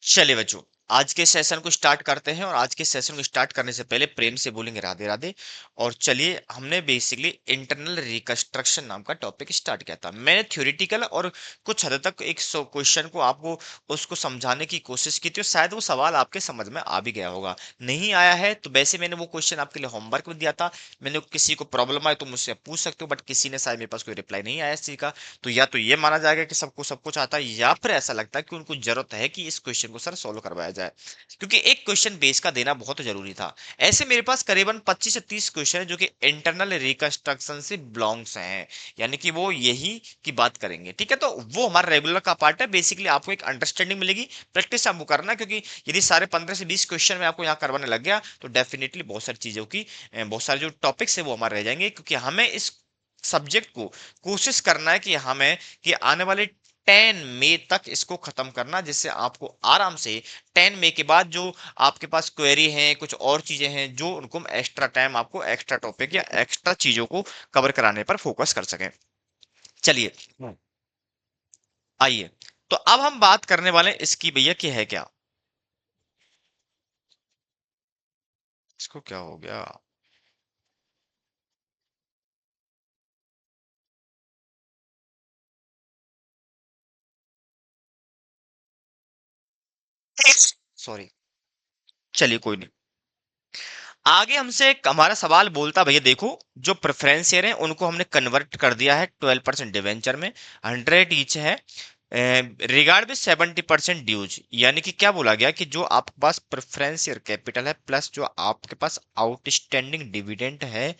चलिए बच्चों, आज के सेशन को स्टार्ट करते हैं और आज के सेशन को स्टार्ट करने से पहले प्रेम से बोलेंगे राधे राधे। और चलिए, हमने बेसिकली इंटरनल रिकंस्ट्रक्शन नाम का टॉपिक स्टार्ट किया था। मैंने थ्योरेटिकल और कुछ हद तक एक क्वेश्चन को आपको उसको समझाने की कोशिश की थी और शायद वो सवाल आपके समझ में आ भी गया होगा। नहीं आया है तो वैसे मैंने वो क्वेश्चन आपके लिए होमवर्क में दिया था। मैंने किसी को प्रॉब्लम आए तो मुझसे पूछ सकते हो, बट किसी ने शायद मेरे पास कोई रिप्लाई नहीं आया इस चीज का। तो या तो ये माना जाएगा कि सबको सब कुछ आता है, या फिर ऐसा लगता है कि उनको जरूरत है कि इस क्वेश्चन को सर सोल्व करवाया जाए, क्योंकि एक क्वेश्चन बेस का देना बहुत जरूरी था। ऐसे मेरे पास करीबन 25 से 30 क्वेश्चन है जो कि इंटरनल रिकंस्ट्रक्शन से बिलोंग्स हैं, यानी कि वो यही की बात करेंगे। ठीक है, तो वो हमारा रेगुलर का पार्ट है। बेसिकली आपको एक अंडरस्टैंडिंग मिलेगी, प्रैक्टिस आपको करना है, क्योंकि यदि सारे 15 से 20 क्वेश्चन में आपको यहाँ करवाने लग गया तो डेफिनेटली बहुत सारी चीजों की बहुत सारे जो टॉपिक्स है वो हमारे रह जाएंगे, क्योंकि हमें इस सब्जेक्ट को कोशिश करना है कि आने वाले 10 मई तक इसको खत्म करना, जिससे आपको आराम से 10 मई के बाद जो आपके पास क्वेरी हैं, कुछ और चीजें हैं, जो उनको एक्स्ट्रा टाइम आपको एक्स्ट्रा टॉपिक या एक्स्ट्रा चीजों को कवर कराने पर फोकस कर सकें। चलिए, आइए, तो अब हम बात करने वाले हैं इसकी, भैया कि है क्या। इसको क्या हो गया। सॉरी, चलिए कोई नहीं। आगे हमसे एक हमारा सवाल बोलता, भैया देखो, जो प्रेफरेंस शेयर है उनको हमने कन्वर्ट कर दिया है 12% डिवेंचर में, 100 ईच है, रिगार्ड विद 70% ड्यूज। यानी कि क्या बोला गया कि जो आपके पास प्रेफरेंस शेयर कैपिटल है प्लस जो आपके पास आउटस्टैंडिंग डिविडेंड है,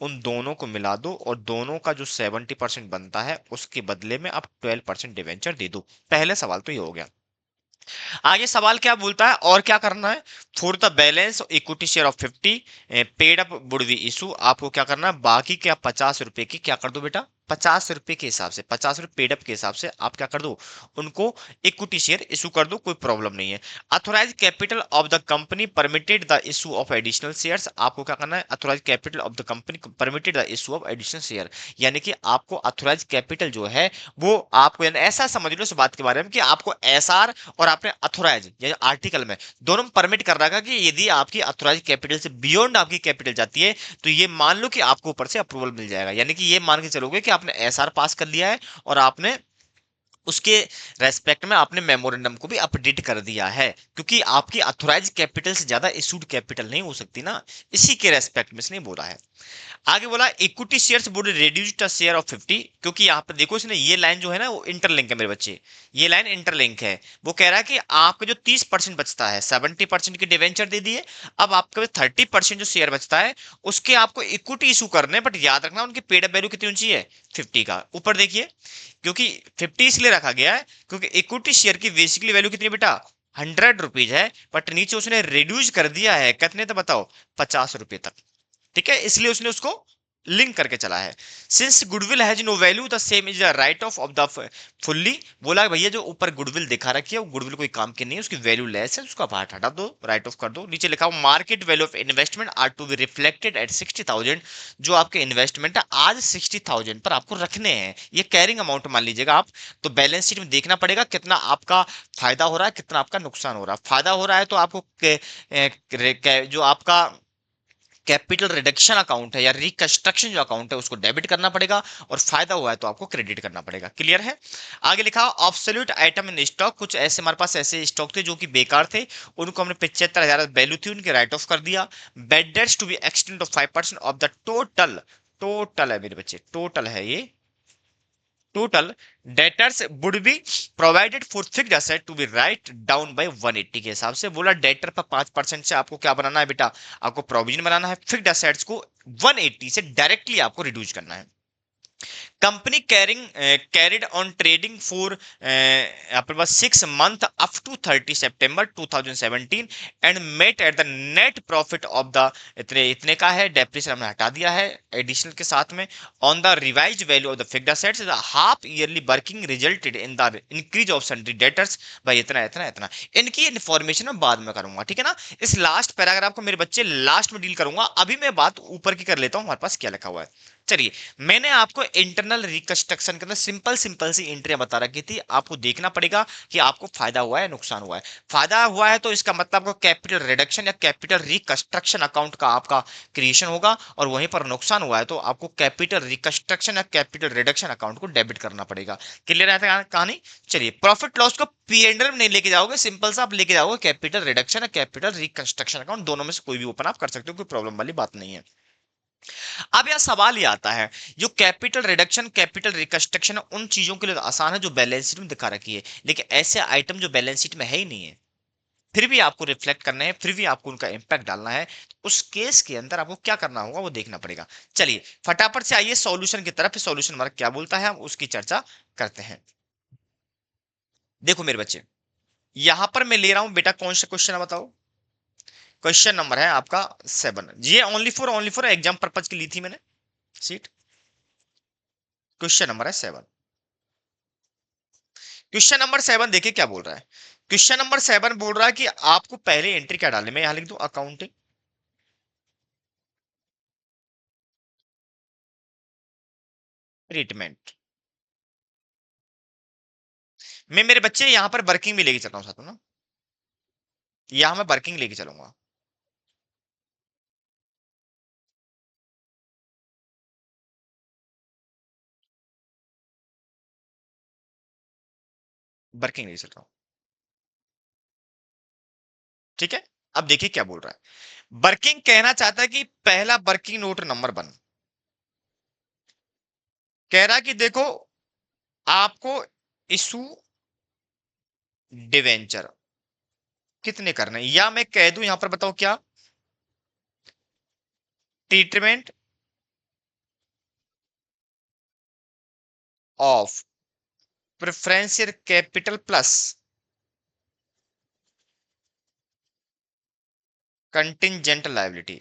उन दोनों को मिला दो और दोनों का जो 70% बनता है उसके बदले में आप 12% डिवेंचर दे दो। पहले सवाल तो ये हो गया। आगे सवाल क्या बोलता है और क्या करना है। For the balance equity share of 50 paid up would be issue, आपको क्या करना है, बाकी के आप 50 रुपए की क्या कर दो बेटा, 50 रुपए के हिसाब से, 50 रुपए पेड अप के हिसाब से आप क्या कर दो, उनको इक्विटी शेयर इशू कर दो, कोई प्रॉब्लम नहीं है। Authorise capital of the company permitted the issue of additional shares, आपको क्या करना है, authorise capital of the company permitted the issue of additional share. यानी कि आपको अथोराइज कैपिटल जो है वो आपको, यानी ऐसा समझ लो इस बात के बारे में कि आपको एसआर और आपने अथोराइज या आर्टिकल में दोनों में परमिट कर रखा कि यदि आपकी अथोराइज कैपिटल से बियॉन्ड आपकी कैपिटल जाती है तो ये मान लो कि आपको ऊपर से अप्रूवल मिल जाएगा। यानी कि ये मान के चलोगे कि आपने एसआर पास कर लिया है और आपने उसके रेस्पेक्ट में आपने मेमोरेंडम को भी अपडेट कर दिया है, क्योंकि आपकी अथोराइज कैपिटल से ज्यादा इशूड कैपिटल नहीं हो सकती ना, इसी के रेस्पेक्ट में इसने बोला है। आगे बोला equity shares would reduce the share of 50, क्योंकि यहाँ पर देखो इसने ये लाइन जो है ना वो इंटरलिंक है मेरे बच्चे, ये लाइन इंटरलिंक है। वो कह रहा है कि आपका जो 30% बचता है, 70% की डिवेंचर दे दिए, अब आपका 30% जो शेयर बचता है उसके आपको इक्विटी इशू करने, बट याद रखना उनकी पेड अप वैल्यू कितनी ऊंची है, 50 का। ऊपर देखिए, क्योंकि 50 इसलिए रखा गया है क्योंकि इक्विटी शेयर की बेसिकली वैल्यू कितनी है बेटा, 100 रुपीज है, बट नीचे उसने रिड्यूस कर दिया है कितने, तो बताओ, 50 रुपए तक। ठीक है, इसलिए उसने उसको लिंक करके चला है। Since goodwill has no value the same is the write off the fully, बोला भैया जो ऊपर गुडविल दिखा रखी है वो गुडविल कोई काम की नहीं है, उसकी वैल्यू लेस है, उसका पार्ट हटा दो, राइट ऑफ कर दो। नीचे लिखा हो market value of investment are to be reflected at 60,000, जो आपके इन्वेस्टमेंट है आज 60,000 पर आपको रखने हैं, ये कैरिंग अमाउंट मान लीजिएगा आप। तो बैलेंस शीट में देखना पड़ेगा कितना आपका फायदा हो रहा है, कितना आपका नुकसान हो रहा है। फायदा हो रहा है तो आपको जो आपका कैपिटल रिडक्शन अकाउंट है या रिकंस्ट्रक्शन जो अकाउंट है उसको डेबिट करना पड़ेगा, और फायदा हुआ है तो आपको क्रेडिट करना पड़ेगा। क्लियर है। आगे लिखा ऑब्सोल्यूट आइटम इन स्टॉक, कुछ ऐसे हमारे पास ऐसे स्टॉक थे जो कि बेकार थे, उनको हमने 75,000 वैल्यू थी उनके राइट ऑफ कर दिया। Bad debts to be extend of 5% of the total, total है मेरे बच्चे, टोटल है ये, total debtors would be provided for fixed asset to be write down by 180 के हिसाब से। बोला डेटर पर 5% से आपको क्या बनाना है बेटा, आपको प्रोविजन बनाना है, फिक्स्ड एसेट्स को 180 से डायरेक्टली आपको रिड्यूस करना है। Company carried on trading for आपके पास 6 month up to 30 September 2017 and met at the net profit of the, इतने इतने का है, डेप्रिसिएशन हमने हटा दिया है एडिशनल के साथ में, on the revised value of the fixed assets the half yearly working resulted in the increase of sundry debtors भाई इतना इतना इतना। इनकी इन्फॉर्मेशन मैं बाद में करूंगा, ठीक है ना। इस लास्ट पैराग्राफ को मेरे बच्चे लास्ट में डील करूंगा, अभी मैं बात ऊपर की कर लेता हूं हमारे पास क्या लिखा हुआ है। चलिए, मैंने आपको इंटरनल रिकंस्ट्रक्शन के अंदर सिंपल सिंपल सी एंट्रियां बता रखी थी, आपको देखना पड़ेगा कि आपको फायदा हुआ है नुकसान हुआ है। फायदा हुआ है तो इसका मतलब आपको कैपिटल रिडक्शन या कैपिटल रिकंस्ट्रक्शन अकाउंट का आपका क्रिएशन होगा, और वहीं पर नुकसान हुआ है तो आपको कैपिटल रिकंस्ट्रक्शन या कैपिटल रिडक्शन अकाउंट को डेबिट करना पड़ेगा। क्लियर है कहानी? चलिए, प्रॉफिट लॉस को पी&एल में नहीं लेके जाओगे, सिंपल सा आप लेके जाओगे कैपिटल रिडक्शन या कैपिटल रिकंस्ट्रक्शन अकाउंट, दोनों में से कोई भी ओपन आप कर सकते हो, कोई प्रॉब्लम वाली बात नहीं है। अब यह सवाल ये आता है, जो कैपिटल रिडक्शन कैपिटल रिकंस्ट्रक्शन है उन चीजों के लिए तो आसान है जो बैलेंस शीट में दिखा रखी है, लेकिन ऐसे आइटम जो बैलेंस शीट में है ही नहीं है, फिर भी आपको रिफ्लेक्ट करना है, फिर भी आपको उनका इंपैक्ट डालना है, तो उस केस के अंदर आपको क्या करना होगा वो देखना पड़ेगा। चलिए फटाफट से आइए सॉल्यूशन की तरफ, सॉल्यूशन हमारा क्या बोलता है हम उसकी चर्चा करते हैं। देखो मेरे बच्चे, यहां पर मैं ले रहा हूं बेटा, कौन सा क्वेश्चन है बताओ? क्वेश्चन नंबर है आपका 7। ये ओनली फॉर एग्जाम पर्पज की ली थी मैंने सीट। क्वेश्चन नंबर है 7। क्वेश्चन नंबर 7 देखिए क्या बोल रहा है। क्वेश्चन नंबर 7 बोल रहा है कि आपको पहले एंट्री क्या डालनी, मैं यहां लिख दूं अकाउंटिंग ट्रीटमेंट। मैं मेरे बच्चे यहां पर वर्किंग भी लेके चल रहा हूं साथ में ना, यहां मैं वर्किंग लेके चलूंगा। वर्किंग लेके चल रहा हूं, ठीक है। अब देखिए क्या बोल रहा है, वर्किंग कहना चाहता है कि पहला वर्किंग नोट नंबर 1 कह रहा है कि देखो आपको इशू डिवेंचर कितने करने हैं? या मैं कह दूं यहां पर बताओ क्या, treatment of preferential capital plus contingent liability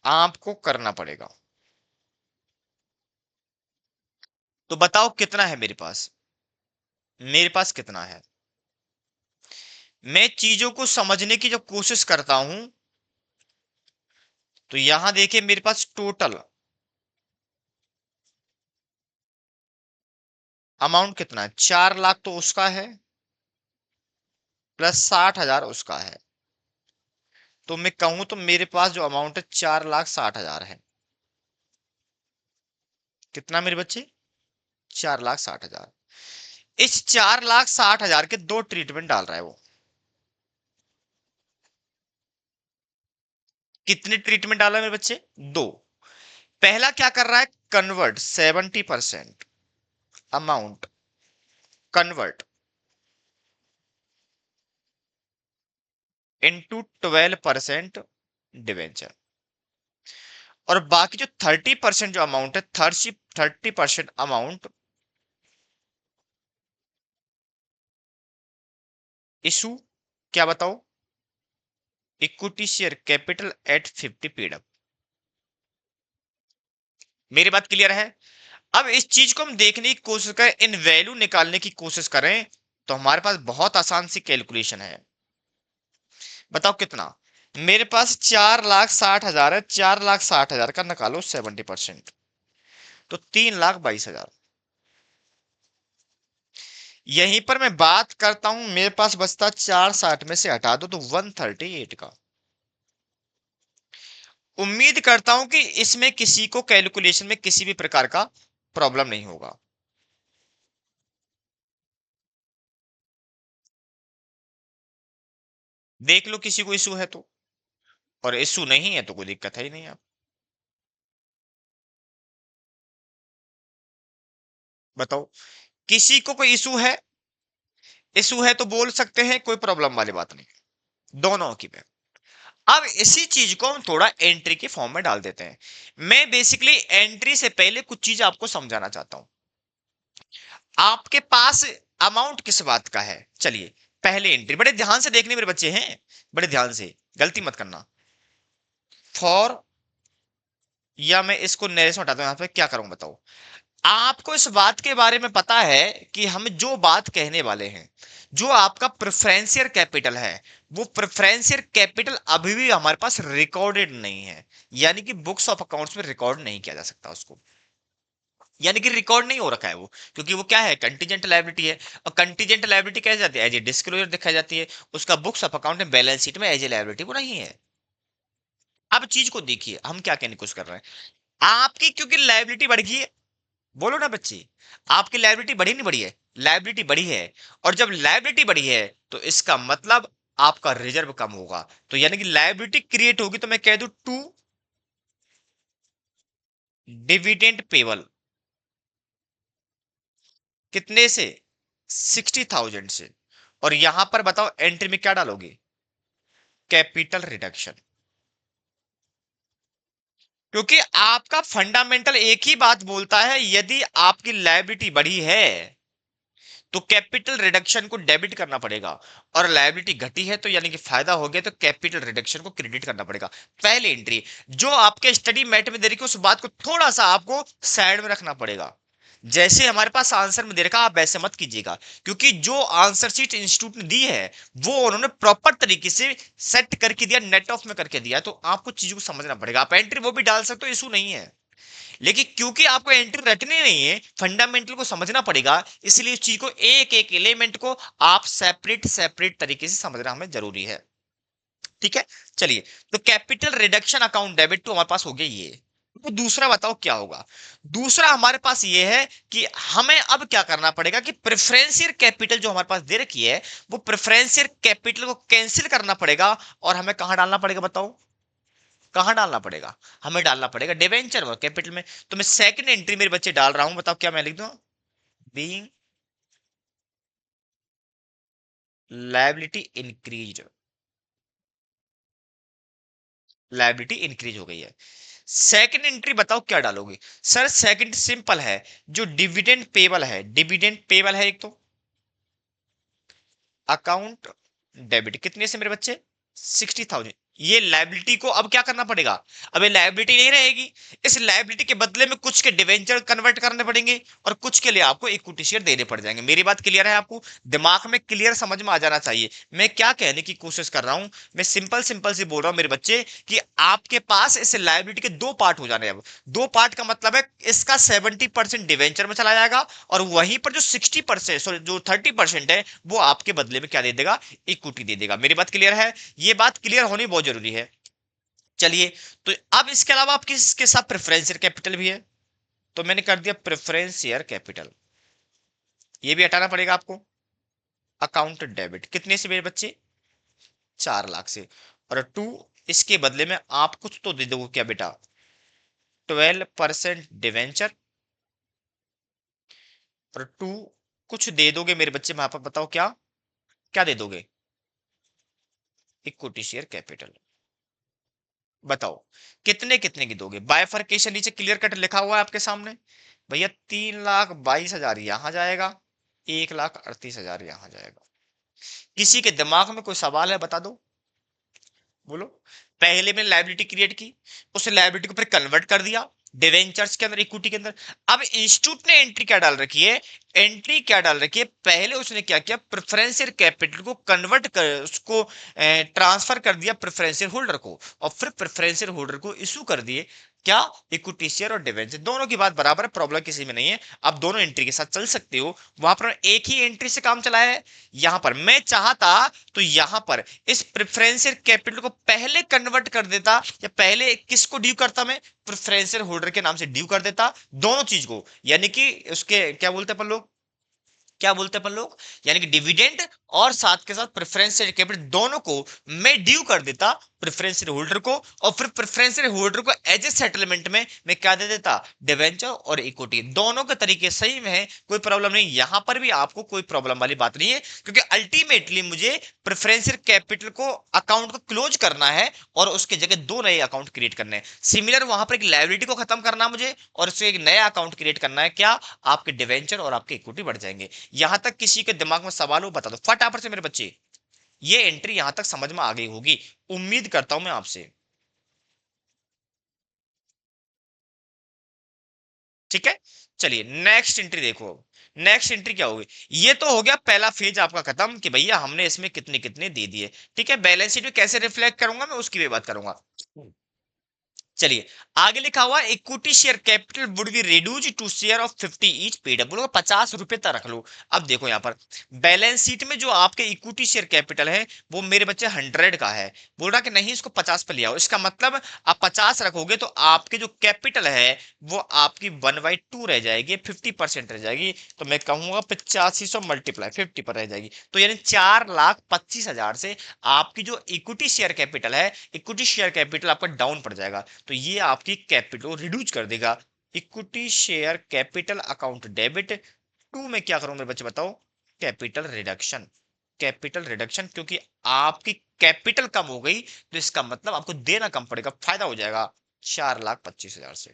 आपको करना पड़ेगा। तो बताओ कितना है मेरे पास, मेरे पास कितना है? मैं चीजों को समझने की जब कोशिश करता हूं तो यहां देखिए मेरे पास टोटल अमाउंट कितना है, 4 लाख तो उसका है प्लस 60,000 उसका है, तो मैं कहूं तो मेरे पास जो अमाउंट है 4,60,000 है। कितना मेरे बच्चे? 4,60,000। इस 4,60,000 के दो ट्रीटमेंट डाल रहा है वो। कितने ट्रीटमेंट डाला है मेरे बच्चे? दो। पहला क्या कर रहा है, convert 70% amount, convert into 12% debenture, और बाकी जो 30% जो अमाउंट है, 30% अमाउंट इशू, क्या बताओ, equity share capital eight 50 paid up. मेरी बात क्लियर है? अब इस चीज को हम देखने की कोशिश करें, इन वैल्यू निकालने की कोशिश करें, तो हमारे पास बहुत आसान सी कैलकुलेशन है। बताओ कितना, मेरे पास 4,60,000 है, 4,60,000 का निकालो 70%, तो 3,22,000। यहीं पर मैं बात करता हूं, मेरे पास बचता 4,60 में से हटा दो तो 138 का। उम्मीद करता हूं कि इसमें किसी को कैलकुलेशन में किसी भी प्रकार का प्रॉब्लम नहीं होगा। देख लो किसी को इशू है तो, और इशू नहीं है तो कोई दिक्कत है ही नहीं। आप बताओ, किसी को कोई इशू है? इशू है तो बोल सकते हैं, कोई प्रॉब्लम वाली बात नहीं, दोनों की पे। अब इसी चीज को हम थोड़ा एंट्री के फॉर्म में डाल देते हैं। मैं बेसिकली एंट्री से पहले कुछ चीज आपको समझाना चाहता हूं। आपके पास अमाउंट किस बात का है, चलिए पहले एंट्री बड़े ध्यान से देखने मेरे बच्चे हैं, बड़े ध्यान से, गलती मत करना। फॉर, या मैं इसको नरेशन हटाता हूं, यहां पे क्या करूं बताओ, आपको इस बात के बारे में पता है कि हम जो बात कहने वाले हैं, जो आपका प्रेफरेंशियल कैपिटल है, वो प्रेफरेंशियल कैपिटल अभी भी हमारे पास रिकॉर्डेड नहीं है, यानी कि बुक्स ऑफ अकाउंट्स में रिकॉर्ड नहीं किया जा सकता उसको, यानी कि रिकॉर्ड नहीं हो रखा है वो, क्योंकि वो क्या है, कंटीजेंट लायबिलिटी है। और कंटीजेंट लायबिलिटी कैसे जाती है, एज ए डिस्क्लोजर दिखाई जाती है, उसका बुक्स ऑफ अकाउंट में बैलेंस शीट में एज ए लायबिलिटी वो नहीं है। अब चीज को देखिए हम क्या कहने की कोशिश कर रहे हैं, आपकी क्योंकि लायबिलिटी बढ़ गई है, बोलो ना बच्चे, आपकी लायबिलिटी बढ़ी नहीं बढ़ी है, लायबिलिटी बढ़ी है, और जब लायबिलिटी बढ़ी है तो इसका मतलब आपका रिजर्व कम होगा, तो यानी कि लायबिलिटी क्रिएट होगी, तो मैं कह दूं टू डिविडेंड पेबल, कितने से, 60,000 से। और यहां पर बताओ एंट्री में क्या डालोगे, कैपिटल रिडक्शन, क्योंकि आपका फंडामेंटल एक ही बात बोलता है, यदि आपकी लायबिलिटी बढ़ी है तो कैपिटल रिडक्शन को डेबिट करना पड़ेगा, और लायबिलिटी घटी है तो यानी कि फायदा हो गया तो कैपिटल रिडक्शन को क्रेडिट करना पड़ेगा। पहली एंट्री जो आपके स्टडी मैट में दे रखी है उस बात को थोड़ा सा आपको साइड में रखना पड़ेगा, जैसे हमारे पास आंसर में दे रखा आप वैसे मत कीजिएगा, क्योंकि जो आंसर शीट इंस्टीट्यूट ने दी है वो उन्होंने प्रॉपर तरीके से सेट करके दिया, नेट ऑफ में करके दिया, तो आपको चीजों को समझना पड़ेगा। आप एंट्री वो भी डाल सकते हो, इशू नहीं है, लेकिन क्योंकि आपको एंट्री रटनी नहीं है, फंडामेंटल को समझना पड़ेगा, इसलिए इस चीज को एक एक एलिमेंट को आप सेपरेट सेपरेट तरीके से समझना हमें जरूरी है। ठीक है, चलिए, तो कैपिटल रिडक्शन अकाउंट डेबिट तो हमारे पास हो गया ये, तो दूसरा बताओ क्या होगा। दूसरा हमारे पास ये है कि हमें अब क्या करना पड़ेगा कि प्रेफरेंशियल कैपिटल जो हमारे पास दे रखी है, वो प्रेफरेंशियल कैपिटल को कैंसिल करना पड़ेगा, और हमें कहां डालना पड़ेगा बताओ, कहां डालना पड़ेगा, हमें डालना पड़ेगा डिवेंचर और कैपिटल में। तो मैं सेकंड एंट्री मेरे बच्चे डाल रहा हूं, बताओ क्या मैं लिख दूं, being liability increase, liability increase हो गई है। सेकंड एंट्री बताओ क्या डालोगे, सर सेकंड सिंपल है, जो डिविडेंड पेबल है, डिविडेंड पेबल है एक तो, अकाउंट डेबिट कितने से मेरे बच्चे, 60,000, ये लायबिलिटी को अब क्या करना पड़ेगा, अब ये लायबिलिटी नहीं रहेगी, इस लायबिलिटी के बदले में कुछ के डिवेंचर कन्वर्ट करने पड़ेंगे, और कुछ के लिए आपको इक्विटी शेयर देने पड़ जाएंगे। मेरी बात क्लियर है, आपको दिमाग में क्लियर समझ में आ जाना चाहिए मैं क्या कहने की कोशिश कर रहा हूं। मैं सिंपल सिंपल से बोल रहा हूं मेरे बच्चे, कि आपके पास इस लायबिलिटी के दो पार्ट हो जाने हैं। अब दो पार्ट का मतलब है इसका 70% डिवेंचर में चला जाएगा, और वहीं पर जो 60%, सॉरी जो 30% है, वो आपके बदले में क्या दे देगा, इक्विटी दे देगा। मेरी बात क्लियर है, ये बात क्लियर होनी बहुत जरूरी है। चलिए, तो अब इसके अलावा आपके इसके साथ प्रेफरेंशियल कैपिटल भी है, तो मैंने कर दिया प्रेफरेंशियल कैपिटल, ये भी हटाना पड़ेगा आपको। अकाउंट डेबिट कितने से मेरे बच्चे, 4 लाख से, और टू, इसके बदले में आप कुछ तो दे दोगे क्या बेटा, 12% डिवेंचर, और टू कुछ दे दोगे मेरे बच्चे वहां पर, बताओ क्या, क्या दे दोगे, इक्विटी शेयर कैपिटल। बताओ कितने कितने की दोगे, बायफरकेशन नीचे क्लियर कट लिखा हुआ है आपके सामने, भैया 3,22,000 यहां जाएगा, 1,38,000 यहां जाएगा। किसी के दिमाग में कोई सवाल है बता दो, बोलो। पहले में लायबिलिटी क्रिएट की, उस लायबिलिटी को फिर कन्वर्ट कर दिया डिवेंचर्स के अंदर, इक्विटी के अंदर। अब इंस्टीट्यूट ने एंट्री क्या डाल रखी है, एंट्री क्या डाल रखी है, पहले उसने क्या किया, प्रेफरेंशियल कैपिटल को कन्वर्ट कर उसको ट्रांसफर कर दिया प्रेफरेंशियल होल्डर को, और फिर प्रेफरेंशियल होल्डर को इशू कर दिए क्या, इक्विटी शेयर और डिवेंचर। दोनों की बात बराबर है, प्रॉब्लम किसी में नहीं है, आप दोनों एंट्री के साथ चल सकते हो। वहां पर एक ही एंट्री से काम चलाया है, यहां पर मैं चाहता तो यहां पर इस प्रेफरेंशियल कैपिटल को पहले कन्वर्ट कर देता, या पहले किसको ड्यू करता, मैं प्रेफरेंशियल होल्डर के नाम से ड्यू कर देता दोनों चीज को, यानी कि उसके क्या बोलते हैं अपन लोग, क्या बोलते हैं अपन लोग, यानी कि डिविडेंड और साथ के साथ प्रेफरेंशियल कैपिटल दोनों को मैं ड्यू कर देता प्रेफरेंशियल होल्डर को, और फिर प्रेफरेंशियल होल्डर को एज ए सेटलमेंट में मैं क्या दे देता, डिवेंचर और इक्विटी, दोनों के तरीके सही में है, कोई प्रॉब्लम नहीं, यहां पर भी आपको कोई प्रॉब्लम वाली बात नहीं है, क्योंकि अल्टीमेटली मुझे प्रेफरेंशियल कैपिटल को अकाउंट को क्लोज करना है, और उसके जगह दो नए अकाउंट क्रिएट करने हैं। सिमिलर वहां पर एक लायबिलिटी को खत्म करना मुझे, और उससे एक नया अकाउंट क्रिएट करना है, क्या, आपके डिवेंचर और आपके इक्विटी बढ़ जाएंगे। यहां तक किसी के दिमाग में सवाल हो बता दो फटाफट से मेरे बच्चे, ये एंट्री यहां तक समझ में आ गई होगी, उम्मीद करता हूं मैं आपसे। ठीक है, चलिए नेक्स्ट एंट्री देखो। नेक्स्ट एंट्री क्या होगी? ये तो हो गया पहला फेज आपका खत्म कि भैया हमने इसमें कितने कितने दे दिए। ठीक है, बैलेंस शीट में कैसे रिफ्लेक्ट करूंगा मैं उसकी भी बात करूंगा। चलिए, आगे लिखा हुआ equity share capital would be reduce to share of 50 each paid up, बोलो 50 रुपए तक रख लो। अब देखो यहाँ पर बैलेंस शीट में जो आपके इक्विटी शेयर कैपिटल है वो मेरे बच्चे 100 का है, बोल रहा कि नहीं इसको 50 पे ले आओ। इसका मतलब आप 50 रखोगे तो आपके जो कैपिटल है वो आपकी 1/2 रह जाएगी, 50% रह जाएगी। तो मैं कहूंगा 8500 मल्टीप्लाई 50 पर रह जाएगी, तो यानी 4,25,000 से आपकी जो इक्विटी शेयर कैपिटल है, इक्विटी शेयर कैपिटल आपका डाउन पड़ जाएगा। तो ये आपकी कैपिटल रिड्यूस कर देगा। Equity share capital account debit to में क्या करूं मेरे बच्चे बताओ? Capital reduction. कैपिटल रिडक्शन, क्योंकि आपकी कैपिटल कम हो गई तो इसका मतलब आपको देना कम पड़ेगा, फायदा हो जाएगा 4,25,000 से।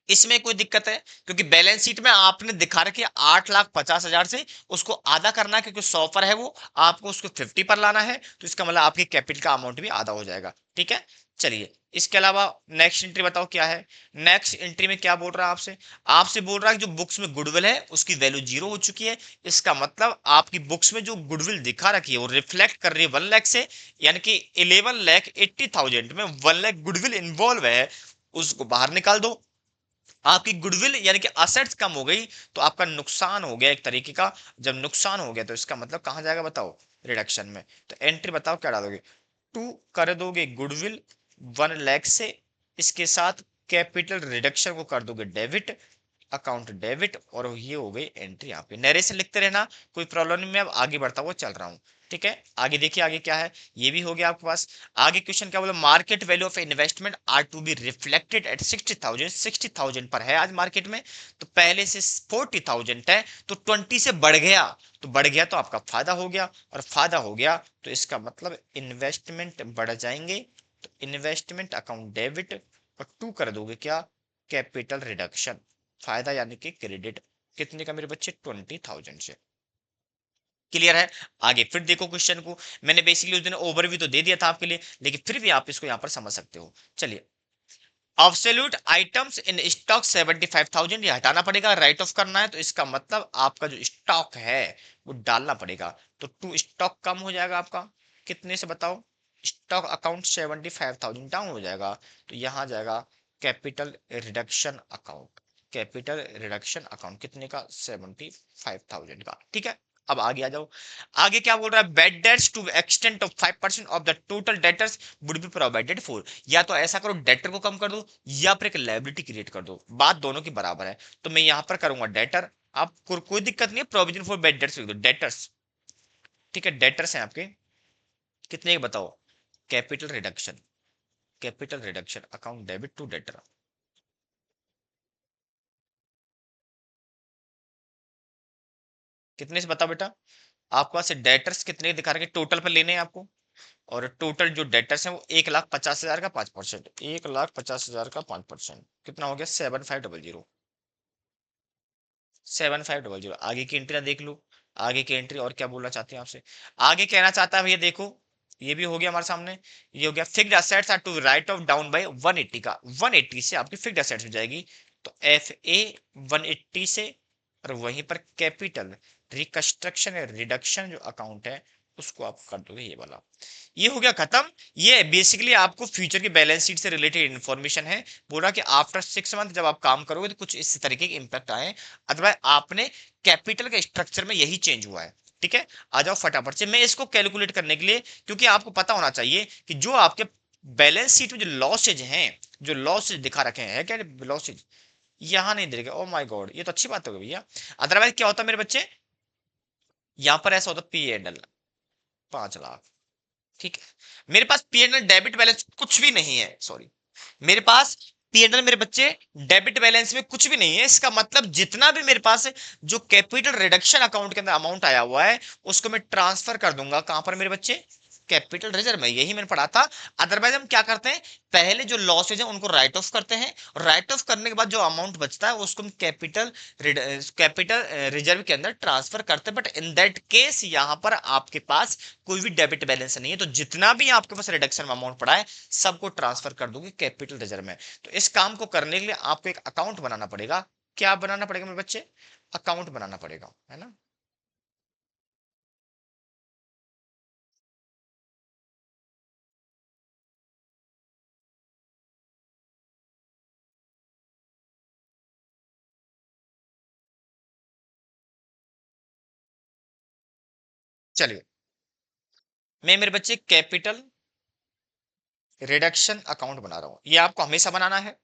इसमें कोई दिक्कत है? क्योंकि बैलेंस शीट में आपने दिखा रखी है 8,50,000 से, उसको आधा करना है क्योंकि 100 पर है वो, आपको उसको 50 पर लाना है, तो इसका मतलब आपके कैपिटल का अमाउंट भी आधा हो जाएगा। ठीक है, चलिए इसके अलावा नेक्स्ट एंट्री बताओ क्या है? नेक्स्ट एंट्री में क्या बोल रहा है आपसे? आपसे बोल रहा है कि जो बुक्स में गुडविल है उसकी वैल्यू 0 हो चुकी है। इसका मतलब आपकी बुक्स में जो गुडविल दिखा रखी है वो रिफ्लेक्ट कर रही है 1 लाख से, यानी कि 11,80,000 में 1 लाख गुडविल इन्वॉल्व है, उसको बाहर निकाल दो। आपकी गुडविल यानी कि असेट्स कम हो गई तो आपका नुकसान हो गया एक तरीके का। जब नुकसान हो गया तो इसका मतलब कहां जाएगा बताओ? रिडक्शन में। तो एंट्री बताओ क्या डालोगे? टू कर दोगे गुडविल 1 लाख से, इसके साथ कैपिटल रिडक्शन को कर दोगे डेबिट, अकाउंट डेबिट, और ये हो गई एंट्री। यहाँ पे नरेशन लिखते रहना, कोई प्रॉब्लम नहीं, मैं अब आगे बढ़ता हुआ चल रहा हूँ। ठीक है, आगे देखिए आगे क्या है, ये भी हो गया आपके पास। आगे क्वेश्चन क्या बोला? Market value of investment are to be reflected at 60,000। 60,000 पर है आज मार्केट में, तो पहले से 40,000 है, तो 20 से बढ़ गया, तो बढ़ गया तो आपका फायदा हो गया, और फायदा हो गया तो इसका मतलब इन्वेस्टमेंट बढ़ जाएंगे। तो इन्वेस्टमेंट अकाउंट डेबिट, और टू कर दोगे क्या? Capital reduction. फायदा यानी कि क्रेडिट, कितने का मेरे बच्चे? 20,000 से। क्लियर है? आगे फिर देखो क्वेश्चन को, मैंने बेसिकली उस दिन ओवरव्यू तो दे दिया था आपके लिए, लेकिन फिर भी आप इसको यहां पर समझ सकते हो। चलिए, ऑब्सोल्यूट आइटम्स इन स्टॉक 75,000, ये हटाना पड़ेगा, राइट ऑफ करना है, तो इसका मतलब आपका जो स्टॉक है वो डालना पड़ेगा। तो टू स्टॉक कम हो जाएगा आपका, कितने से बताओ? स्टॉक अकाउंट 75,000 डाउन हो जाएगा, तो यहां जाएगा capital reduction account. Capital reduction account कितने का? 75,000 का। ठीक है, अब आगे आ जाओ। आगे क्या बोल रहा है? Bad debts to extent of 5% of the total debtors would be provided for. या तो ऐसा करो डेटर को कम कर दो, या फिर एक लायबिलिटी क्रिएट कर दो, बात दोनों की बराबर है। तो मैं यहां पर करूंगा डेटर। आप कोई दिक्कत नहीं है, प्रोविजन फॉर बेड डेट्स लिख दो, डेटर्स। ठीक है, डेटर्स हैं आपके कितने के बताओ? Capital reduction, capital reduction account debit to debtor. कितने से बताओ बेटा? आपके पास डेटर्स कितने दिखा रहे हैं? टोटल पर लेने हैं आपको, और टोटल जो डेटर्स हैं वो 1,50,000 का 5%, 1,50,000 का 5% कितना हो गया? 7,500। 7,500। आगे की एंट्री देख लो, आगे की एंट्री और क्या बोलना चाहते हैं आपसे? आगे कहना चाहता है भैया देखो, ये भी हो गया हमारे सामने, ये हो गया fixed assets are to write off down by 180 का, 180 से आपकी फिक्स्ड असेट्स हो जाएगी, तो एफ ए 180 से, और वहीं पर कैपिटल रिकंस्ट्रक्शन या रिडक्शन जो अकाउंट है उसको आप कर दोगे ये वाला। ये हो गया खत्म। ये बेसिकली आपको फ्यूचर की बैलेंस शीट से रिलेटेड इंफॉर्मेशन है। बोला कि आफ्टर 6 मंथ जब आप काम करोगे तो कुछ इस तरीके के इंपैक्ट आए, अथवा आपने कैपिटल के स्ट्रक्चर में यही चेंज हुआ है। ठीक है, आ जाओ फटाफट से, मैं इसको कैलकुलेट करने के लिए, क्योंकि आपको पता होना चाहिए कि जो आपके बैलेंस शीट में जो लॉसेज हैं, जो लॉसेज दिखा रखे हैं, क्या लॉसेज यहां नहीं दिखेगा? ओ माय गॉड, ये तो अच्छी बात हो गई भैया। अदरवाइज क्या होता मेरे बच्चे? यहां पर ऐसा होता पी एंडल 5 लाख। ठीक है, मेरे पास पीएनएल डेबिट बैलेंस कुछ भी नहीं है, सॉरी, मेरे पास पीएनएल मेरे बच्चे डेबिट बैलेंस में कुछ भी नहीं है। इसका मतलब जितना भी मेरे पास जो कैपिटल रिडक्शन अकाउंट के अंदर अमाउंट आया हुआ है उसको मैं ट्रांसफर कर दूंगा कहां पर मेरे बच्चे? कैपिटल रिजर्व में, यही मैंने पढ़ा था। अदरवाइज हम क्या करते हैं, पहले जो लॉसेज है उनको राइट ऑफ करते हैं, और राइट ऑफ करने के बाद जो अमाउंट बचता है उसको हम कैपिटल रिजर्व के अंदर ट्रांसफर करते हैं। बट इन दैट केस यहाँ पर आपके पास कोई भी डेबिट बैलेंस नहीं है, तो जितना भी आपके पास रिडक्शन अमाउंट पड़ा है सबको ट्रांसफर कर दोगे कैपिटल रिजर्व में। तो इस काम को करने के लिए आपको एक अकाउंट बनाना पड़ेगा। क्या बनाना पड़ेगा मेरे बच्चे? अकाउंट बनाना पड़ेगा, है ना। चलिए, मैं मेरे बच्चे कैपिटल रिडक्शन अकाउंट बना रहा हूं, ये आपको हमेशा बनाना है,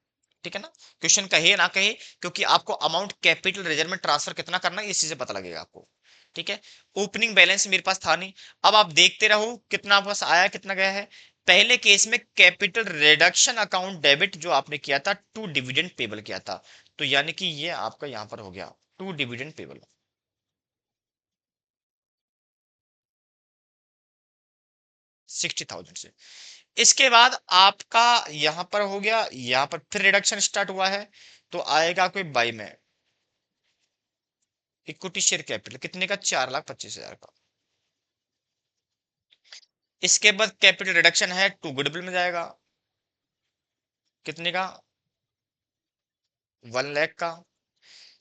ठीक है ना। क्वेश्चन कहे ना कहे, क्योंकि आपको अमाउंट कैपिटल रिजर्व में ट्रांसफर कितना करना है इस चीज से पता लगेगा आपको, ठीक है। ओपनिंग बैलेंस मेरे पास था नहीं, अब आप देखते रहो कितना आपके पास आया कितना गया है। पहले केस में कैपिटल रिडक्शन अकाउंट डेबिट जो आपने किया था टू डिविडेंड पेबल किया था, तो यानी कि ये आपका यहां पर हो गया टू डिविडेंड पेबल 60,000 से। इसके बाद आपका यहां पर हो गया, यहां पर फिर रिडक्शन स्टार्ट हुआ है, तो आएगा कोई बाई में इक्विटी शेयर कैपिटल कितने का, 4,25,000 का। इसके बाद कैपिटल रिडक्शन है टू गुडविल में जाएगा, कितने का, 1 लाख का।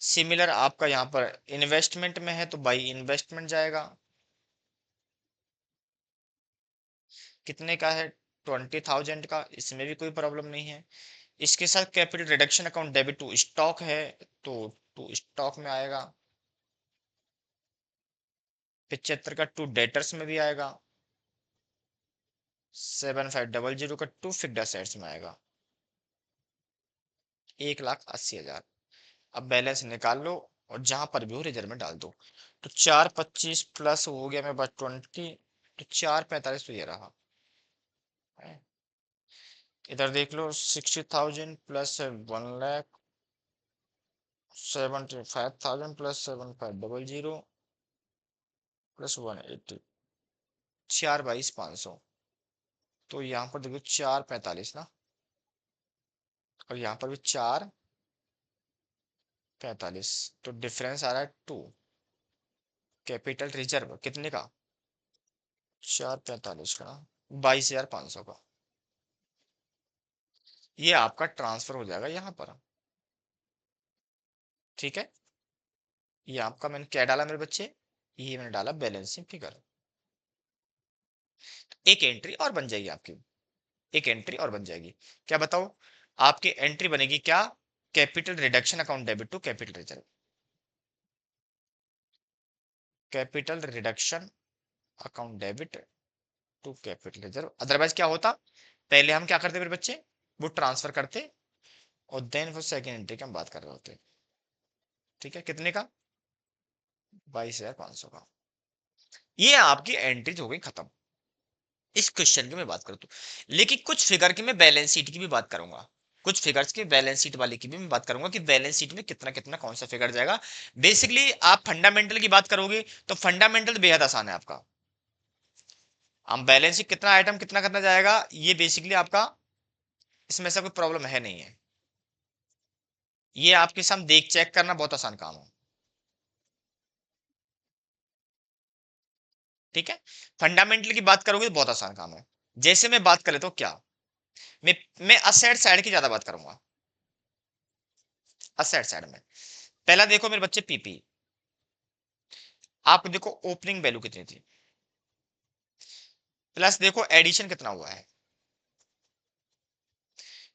सिमिलर आपका यहां पर इन्वेस्टमेंट में है तो बाई इन्वेस्टमेंट जाएगा, कितने का है, 20,000 का। इसमें भी कोई प्रॉब्लम नहीं है। इसके साथ capital reduction account debit to stock है, तो टू स्टॉक में आएगा, 75 का टू डेटर्स में भी आएगा, 7,500 का टू फिक्स्ड असेट्स में आएगा, 1,80,000। अब बैलेंस निकाल लो और जहां पर भी हो रिजर्व में डाल दो। तो 4,25 प्लस हो गया मेरे पास 20, तो 4,45 तो ये रहा है। इधर देख लो 60,000 प्लस 1,00,000, 75,000 प्लस 7,500 प्लस 180, 4,22,500। तो यहाँ पर देखो 4,45 ना, और यहाँ पर भी 4,45, तो डिफरेंस आ रहा है 2। कैपिटल रिजर्व कितने का, 4,45 का, 22,500 का। ये आपका ट्रांसफर हो जाएगा यहाँ पर, ठीक है। ये आपका मैंने क्या डाला मेरे बच्चे, ये मैंने डाला बैलेंसिंग फिगर। एक एंट्री और बन जाएगी आपकी, एक एंट्री और बन जाएगी। क्या बताओ, आपकी एंट्री बनेगी क्या, capital reduction account debit to capital reserve, capital reduction account debit to capital reserve. Otherwise क्या होता, पहले हम क्या करते मेरे बच्चे, वो ट्रांसफर करते, और देन वो सेकेंड एंट्री की हम बात कर रहे होते, ठीक है। कितने का, 22,500 का। ये आपकी एंट्रीज हो गई खत्म, इस क्वेश्चन की मैं बात करता हूँ। लेकिन कुछ फिगर की मैं बैलेंस शीट की भी बात करूंगा, कुछ फिगर्स की बैलेंस शीट वाले की भी मैं बात करूंगा कि बैलेंस शीट में कितना कितना कौन सा फिगर जाएगा। बेसिकली आप फंडामेंटल की बात करोगे तो फंडामेंटल बेहद आसान है आपका। हम बैलेंस शीट कितना आइटम कितना करना जाएगा, ये बेसिकली आपका इसमें से कोई प्रॉब्लम है नहीं है, ये आपके सामने देख चेक करना बहुत आसान काम है, ठीक है। फंडामेंटल की बात करोगे तो बहुत आसान काम है। जैसे मैं बात कर लेता हूँ क्या, मैं असेट साइड की ज्यादा बात करूंगा। असेट साइड में पहला देखो मेरे बच्चे पीपी, आप देखो ओपनिंग वैल्यू कितनी थी, प्लस देखो एडिशन कितना हुआ है,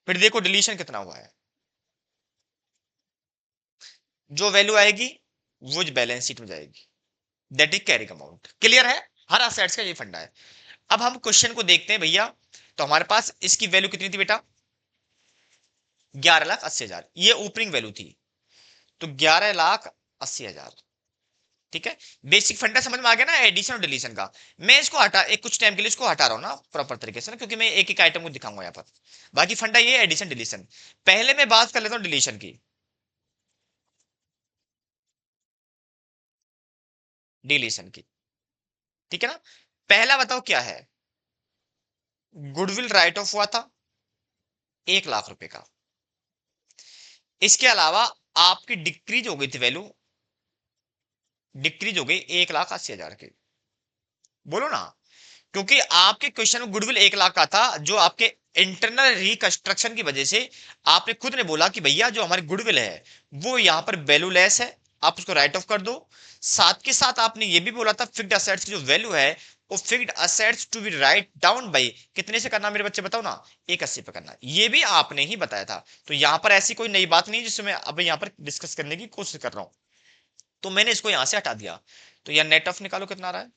फिर देखो डिलीशन कितना हुआ है। जो वैल्यू आएगी वो बैलेंस शीट में जाएगी, that is carrying amount. Clear है, हर असेट्स का ये फंडा है। अब हम क्वेश्चन को देखते हैं भैया, तो हमारे पास इसकी वैल्यू कितनी थी बेटा, 11,80,000, ये ओपनिंग वैल्यू थी, तो 11,80,000, ठीक है। बेसिक फंडा समझ में आ गया ना एडिशन और डिलीशन का। मैं इसको हटा एक कुछ टाइम के लिए इसको हटा रहा हूं ना प्रॉपर तरीके से ना, क्योंकि मैं एक एक आइटम को दिखाऊंगा यहाँ पर। बाकी फंडा ये एडिशन डिलीशन। पहले मैं बात कर लेता हूँ डिलीशन की, डिलीशन की, ठीक है ना। पहला बताओ क्या है, गुडविल राइट ऑफ हुआ था 1 लाख रुपए का। इसके अलावा आपकी डिक्रीज हो गई थी वैल्यू, डिक्रीज हो गई 1,80,000 की। बोलो ना, क्योंकि आपके क्वेश्चन में गुडविल 1 लाख का था, जो आपके इंटरनल रिकंस्ट्रक्शन की वजह से आपने खुद ने बोला कि भैया जो हमारी गुडविल है वो यहां पर वैल्यूलेस है, आप उसको राइट ऑफ कर दो। साथ के साथ आपने ये भी बोला था फिक्स्ड असेट्स की जो वैल्यू है वो fixed assets to be write down by कितने से करना, मेरे बच्चे बताओ ना, 180 पे करना, ये भी आपने ही बताया था। तो यहां पर ऐसी कोई नई बात नहीं जिसमें मैं अब यहां पर डिस्कस करने की कोशिश कर रहा हूं। तो मैंने इसको यहां से हटा दिया। तो यार नेट ऑफ निकालो कितना आ रहा है,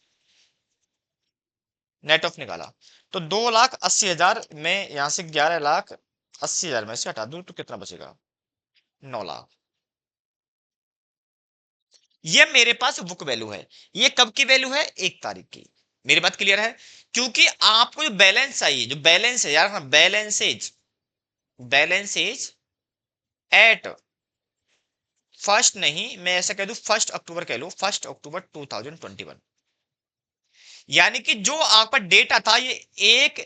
नेट ऑफ निकाला तो 2,80,000 में यहां से 11,80,000 में से हटा दूं तो कितना बचेगा, 9 लाख। ये मेरे पास बुक वैल्यू है। ये कब की वैल्यू है, 1 तारीख की। मेरी बात क्लियर है? क्योंकि आपको जो बैलेंस चाहिए, जो बैलेंस है यार, बैलेंसेज, बैलेंसेज एट फर्स्ट, नहीं मैं ऐसा कह दूं 1 अक्टूबर कह लो, 1 अक्टूबर 2021। यानी कि जो आपका डेटा था ये एक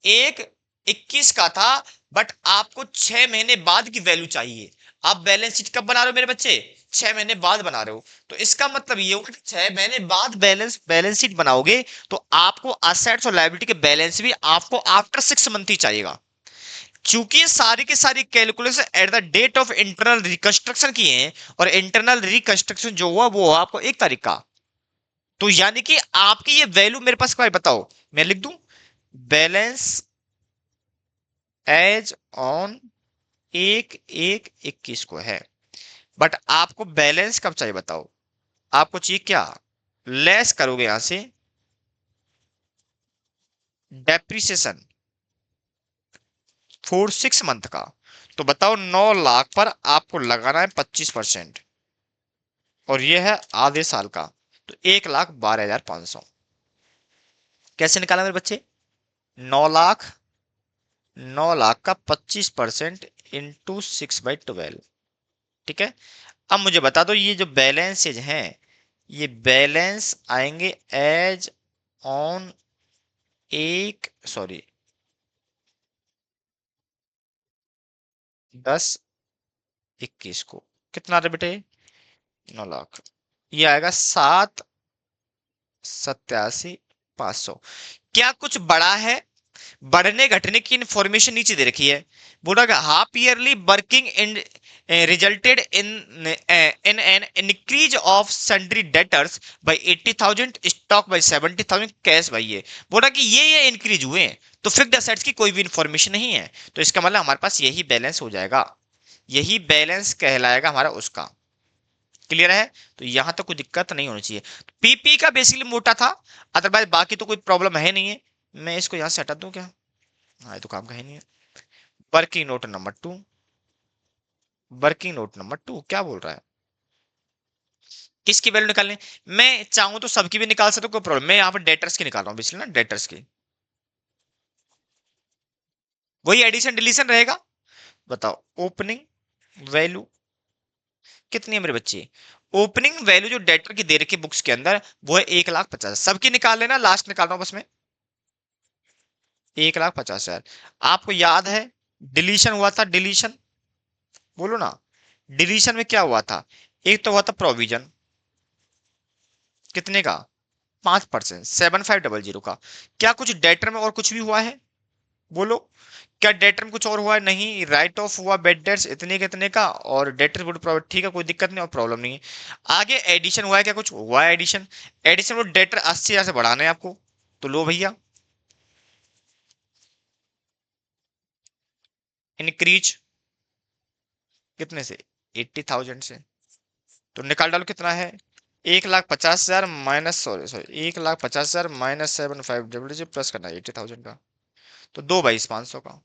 एक 21 का था, बट आपको 6 महीने बाद की वैल्यू चाहिए। आप बैलेंस शीट कब बना रहे हो मेरे बच्चे, 6 महीने बाद बना रहे हो। तो इसका मतलब ये होगा कि 6 महीने बाद बैलेंस बैलेंस शीट बनाओगे तो आपको असेट्स और लायबिलिटी के बैलेंस भी आपको आफ्टर 6 मंथ ही चाहिएगा। क्योंकि ये सारी की सारी calculation at the date of internal reconstruction की है, और इंटरनल रिकंस्ट्रक्शन जो हुआ वो हुआ आपको 1 तारीख का। तो यानी कि आपकी ये वैल्यू मेरे पास क्या बताओ, मैं लिख दूं बैलेंस एज ऑन 1/1/21 को है। बट आपको बैलेंस कब चाहिए बताओ, आपको चाहिए क्या, लेस करोगे यहां से डेप्रिसिएशन फॉर 6 मंथ का। तो बताओ 9 लाख पर आपको लगाना है 25%, और ये है आधे साल का, तो 1,12,500। कैसे निकाला मेरे बच्चे, 9 लाख, 9 लाख का 25% इंटू 6/12। ठीक है। अब मुझे बता दो ये जो बैलेंसेज हैं ये बैलेंस आएंगे एज ऑन एक सॉरी 10/21 को, कितना आ रहा है बेटे, 9 लाख। ये आएगा 7,87,500। क्या कुछ बड़ा है, बढ़ने घटने की इंफॉर्मेशन नीचे दे रखी है। बोला half yearly working in resulted in in an increase of sundry debtors by 80,000, stock by 70,000, cash by ये। बोला कि ये इंक्रीज हुए हैं, तो फिक्स्ड असेट्स की कोई भी इंफॉर्मेशन नहीं है, तो इसका मतलब हमारे पास यही बैलेंस हो जाएगा, यही बैलेंस कहलाएगा हमारा उसका। क्लियर है? तो यहां तक कोई दिक्कत नहीं होनी चाहिए। पीपी का बेसिकली मोटा था, अदरवाइज बाकी तो कोई प्रॉब्लम है नहीं है। मैं इसको यहां से हटा दूं क्या, हाँ ये तो काम का है नहीं है। Working note number 2, working note number 2 क्या बोल रहा है, किसकी वैल्यू निकालनी, मैं चाहूं तो सबकी भी निकाल सकता हूं, कोई प्रॉब्लम, मैं यहाँ पर डेटर्स की निकाल रहा हूँ बेसिकली ना, डेटर्स की। वही एडिशन डिलीशन रहेगा। बताओ ओपनिंग वैल्यू कितनी है मेरे बच्चे, ओपनिंग वैल्यू जो डेटर की दे रखी बुक्स के अंदर वो है 1,50,000, सबकी निकाल लेना, लास्ट निकाल रहा हूं बस मैं, 1,50,000। आपको याद है डिलीशन हुआ था, डिलीशन बोलो ना, डिलीशन में क्या हुआ था, एक तो हुआ था प्रोविजन, कितने का, 5%, 7,500 का। क्या कुछ डेटर में और कुछ भी हुआ है, बोलो, क्या डेटर में कुछ और हुआ है, नहीं, राइट ऑफ हुआ बेड डेट्स इतने कितने का, और डेटर वुड प्रोवाइड, ठीक है कोई दिक्कत नहीं और प्रॉब्लम नहीं है। आगे एडिशन हुआ है, क्या कुछ हुआ है एडिशन, एडिशन वो डेटर 80,000 से बढ़ाना है आपको, तो लो भैया इंक्रीज कितने से, 80,000 से, तो निकाल डालो कितना है, 1,50,000 minus, sorry sorry 1,50,000 minus 7,500 plus करना है 80,000 का, तो 2/22,500 का।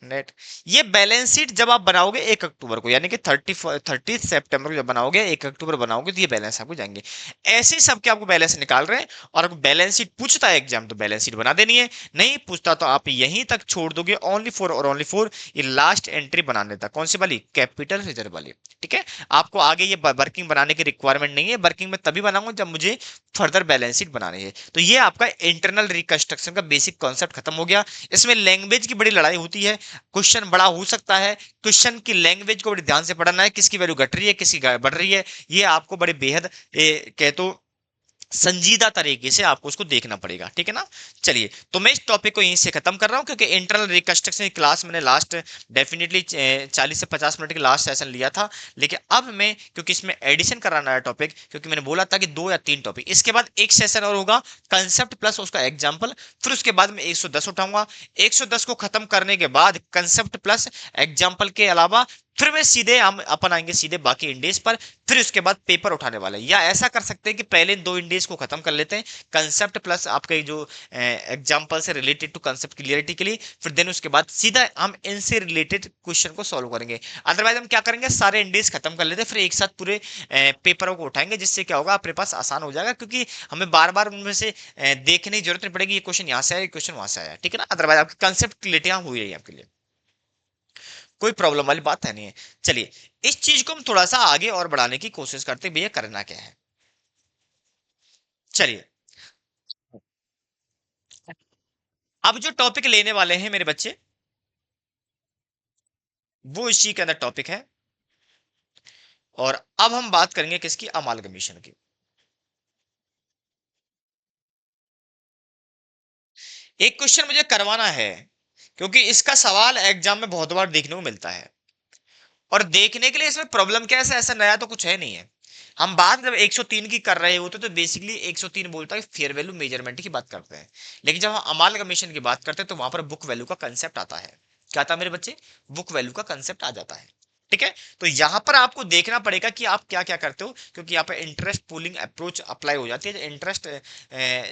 नेट। ये बैलेंस शीट जब आप बनाओगे 1 अक्टूबर को, यानी कि 30 सितंबर को जब बनाओगे, 1 अक्टूबर बनाओगे, तो ये बैलेंस आपको जाएंगे। ऐसे ही सबके आपको बैलेंस निकाल रहे हैं, और अगर बैलेंस शीट पूछता है एग्जाम तो बैलेंस शीट बना देनी है, नहीं पूछता तो आप यहीं तक छोड़ दोगे, ओनली फॉर और ओनली फॉर ये लास्ट एंट्री बनाने तक। कौन सी वाली? कैपिटल रिजर्व वाली। ठीक है, आपको आगे ये वर्किंग बनाने की रिक्वायरमेंट नहीं है, वर्किंग में तभी बनाऊंगा जब मुझे फर्दर बैलेंस शीट बनानी है। तो ये आपका इंटरनल रिकंस्ट्रक्शन का बेसिक कॉन्सेप्ट खत्म हो गया। इसमें लैंग्वेज की बड़ी लड़ाई होती है, क्वेश्चन बड़ा हो सकता है, क्वेश्चन की लैंग्वेज को बड़ी ध्यान से पढ़ना है, किसकी वैल्यू घट रही है, किसकी बढ़ रही है, ये आपको बड़े बेहद कह तो संजीदा तरीके से आपको उसको देखना पड़ेगा। ठीक है ना? चलिए, तो मैं इस टॉपिक को यहीं से खत्म कर रहा हूं, क्योंकि इंटरनल रिकंस्ट्रक्शन की क्लास मैंने लास्ट डेफिनेटली 40 से 50 मिनट की लास्ट सेशन लिया था, लेकिन अब मैं क्योंकि इसमें एडिशन कराना है टॉपिक, क्योंकि मैंने बोला था कि 2 या 3 टॉपिक, इसके बाद एक सेशन और होगा कंसेप्ट प्लस उसका एग्जाम्पल, फिर उसके बाद में 110 उठाऊंगा। 110 को खत्म करने के बाद कंसेप्ट प्लस एग्जाम्पल के अलावा फिर मैं सीधे हम अपन आएंगे सीधे बाकी इंडेज पर, फिर उसके बाद पेपर उठाने वाले हैं। या ऐसा कर सकते हैं कि पहले इन 2 इंडेज को खत्म कर लेते हैं, कंसेप्ट प्लस आपका जो एग्जांपल से रिलेटेड टू कंसेप्ट क्लियरिटी के लिए, फिर देन उसके बाद सीधा हम इनसे रिलेटेड क्वेश्चन को सॉल्व करेंगे। अदरवाइज हम क्या करेंगे, सारे इंडेज खत्म कर लेते हैं, फिर एक साथ पूरे पेपरों को उठाएंगे, जिससे क्या होगा आपके पास आसान हो जाएगा, क्योंकि हमें बार बार उनमें से देखने की जरूरत नहीं पड़ेगी, ये क्वेश्चन यहाँ से आया, ये क्वेश्चन वहां से आया। ठीक है ना? अदरवाइज आपकी कंसेप्ट क्लियरिटी हो रही है आपके लिए, कोई प्रॉब्लम वाली बात है नहीं है। चलिए, इस चीज को हम थोड़ा सा आगे और बढ़ाने की कोशिश करते हैं, भैया करना क्या है। चलिए, अब जो टॉपिक लेने वाले हैं मेरे बच्चे, वो इसी के अंदर टॉपिक है, और अब हम बात करेंगे किसकी? अमालगमेशन की। एक क्वेश्चन मुझे करवाना है, क्योंकि इसका सवाल एग्जाम में बहुत बार देखने को मिलता है, और देखने के लिए इसमें प्रॉब्लम क्या है, ऐसा नया तो कुछ है नहीं है। हम बात जब 103 की कर रहे होते तो बेसिकली 103 बोलता है फेयर वैल्यू मेजरमेंट की बात करते हैं, लेकिन जब हम अमालगमेशन की बात करते हैं तो वहां पर बुक वैल्यू का कंसेप्ट आता है। क्या आता है मेरे बच्चे? बुक वैल्यू का कंसेप्ट आ जाता है। ठीक है, तो यहां पर आपको देखना पड़ेगा कि आप क्या क्या करते हो, क्योंकि यहाँ पे इंटरेस्ट पूलिंग अप्रोच अप्लाई हो जाती है। इंटरेस्ट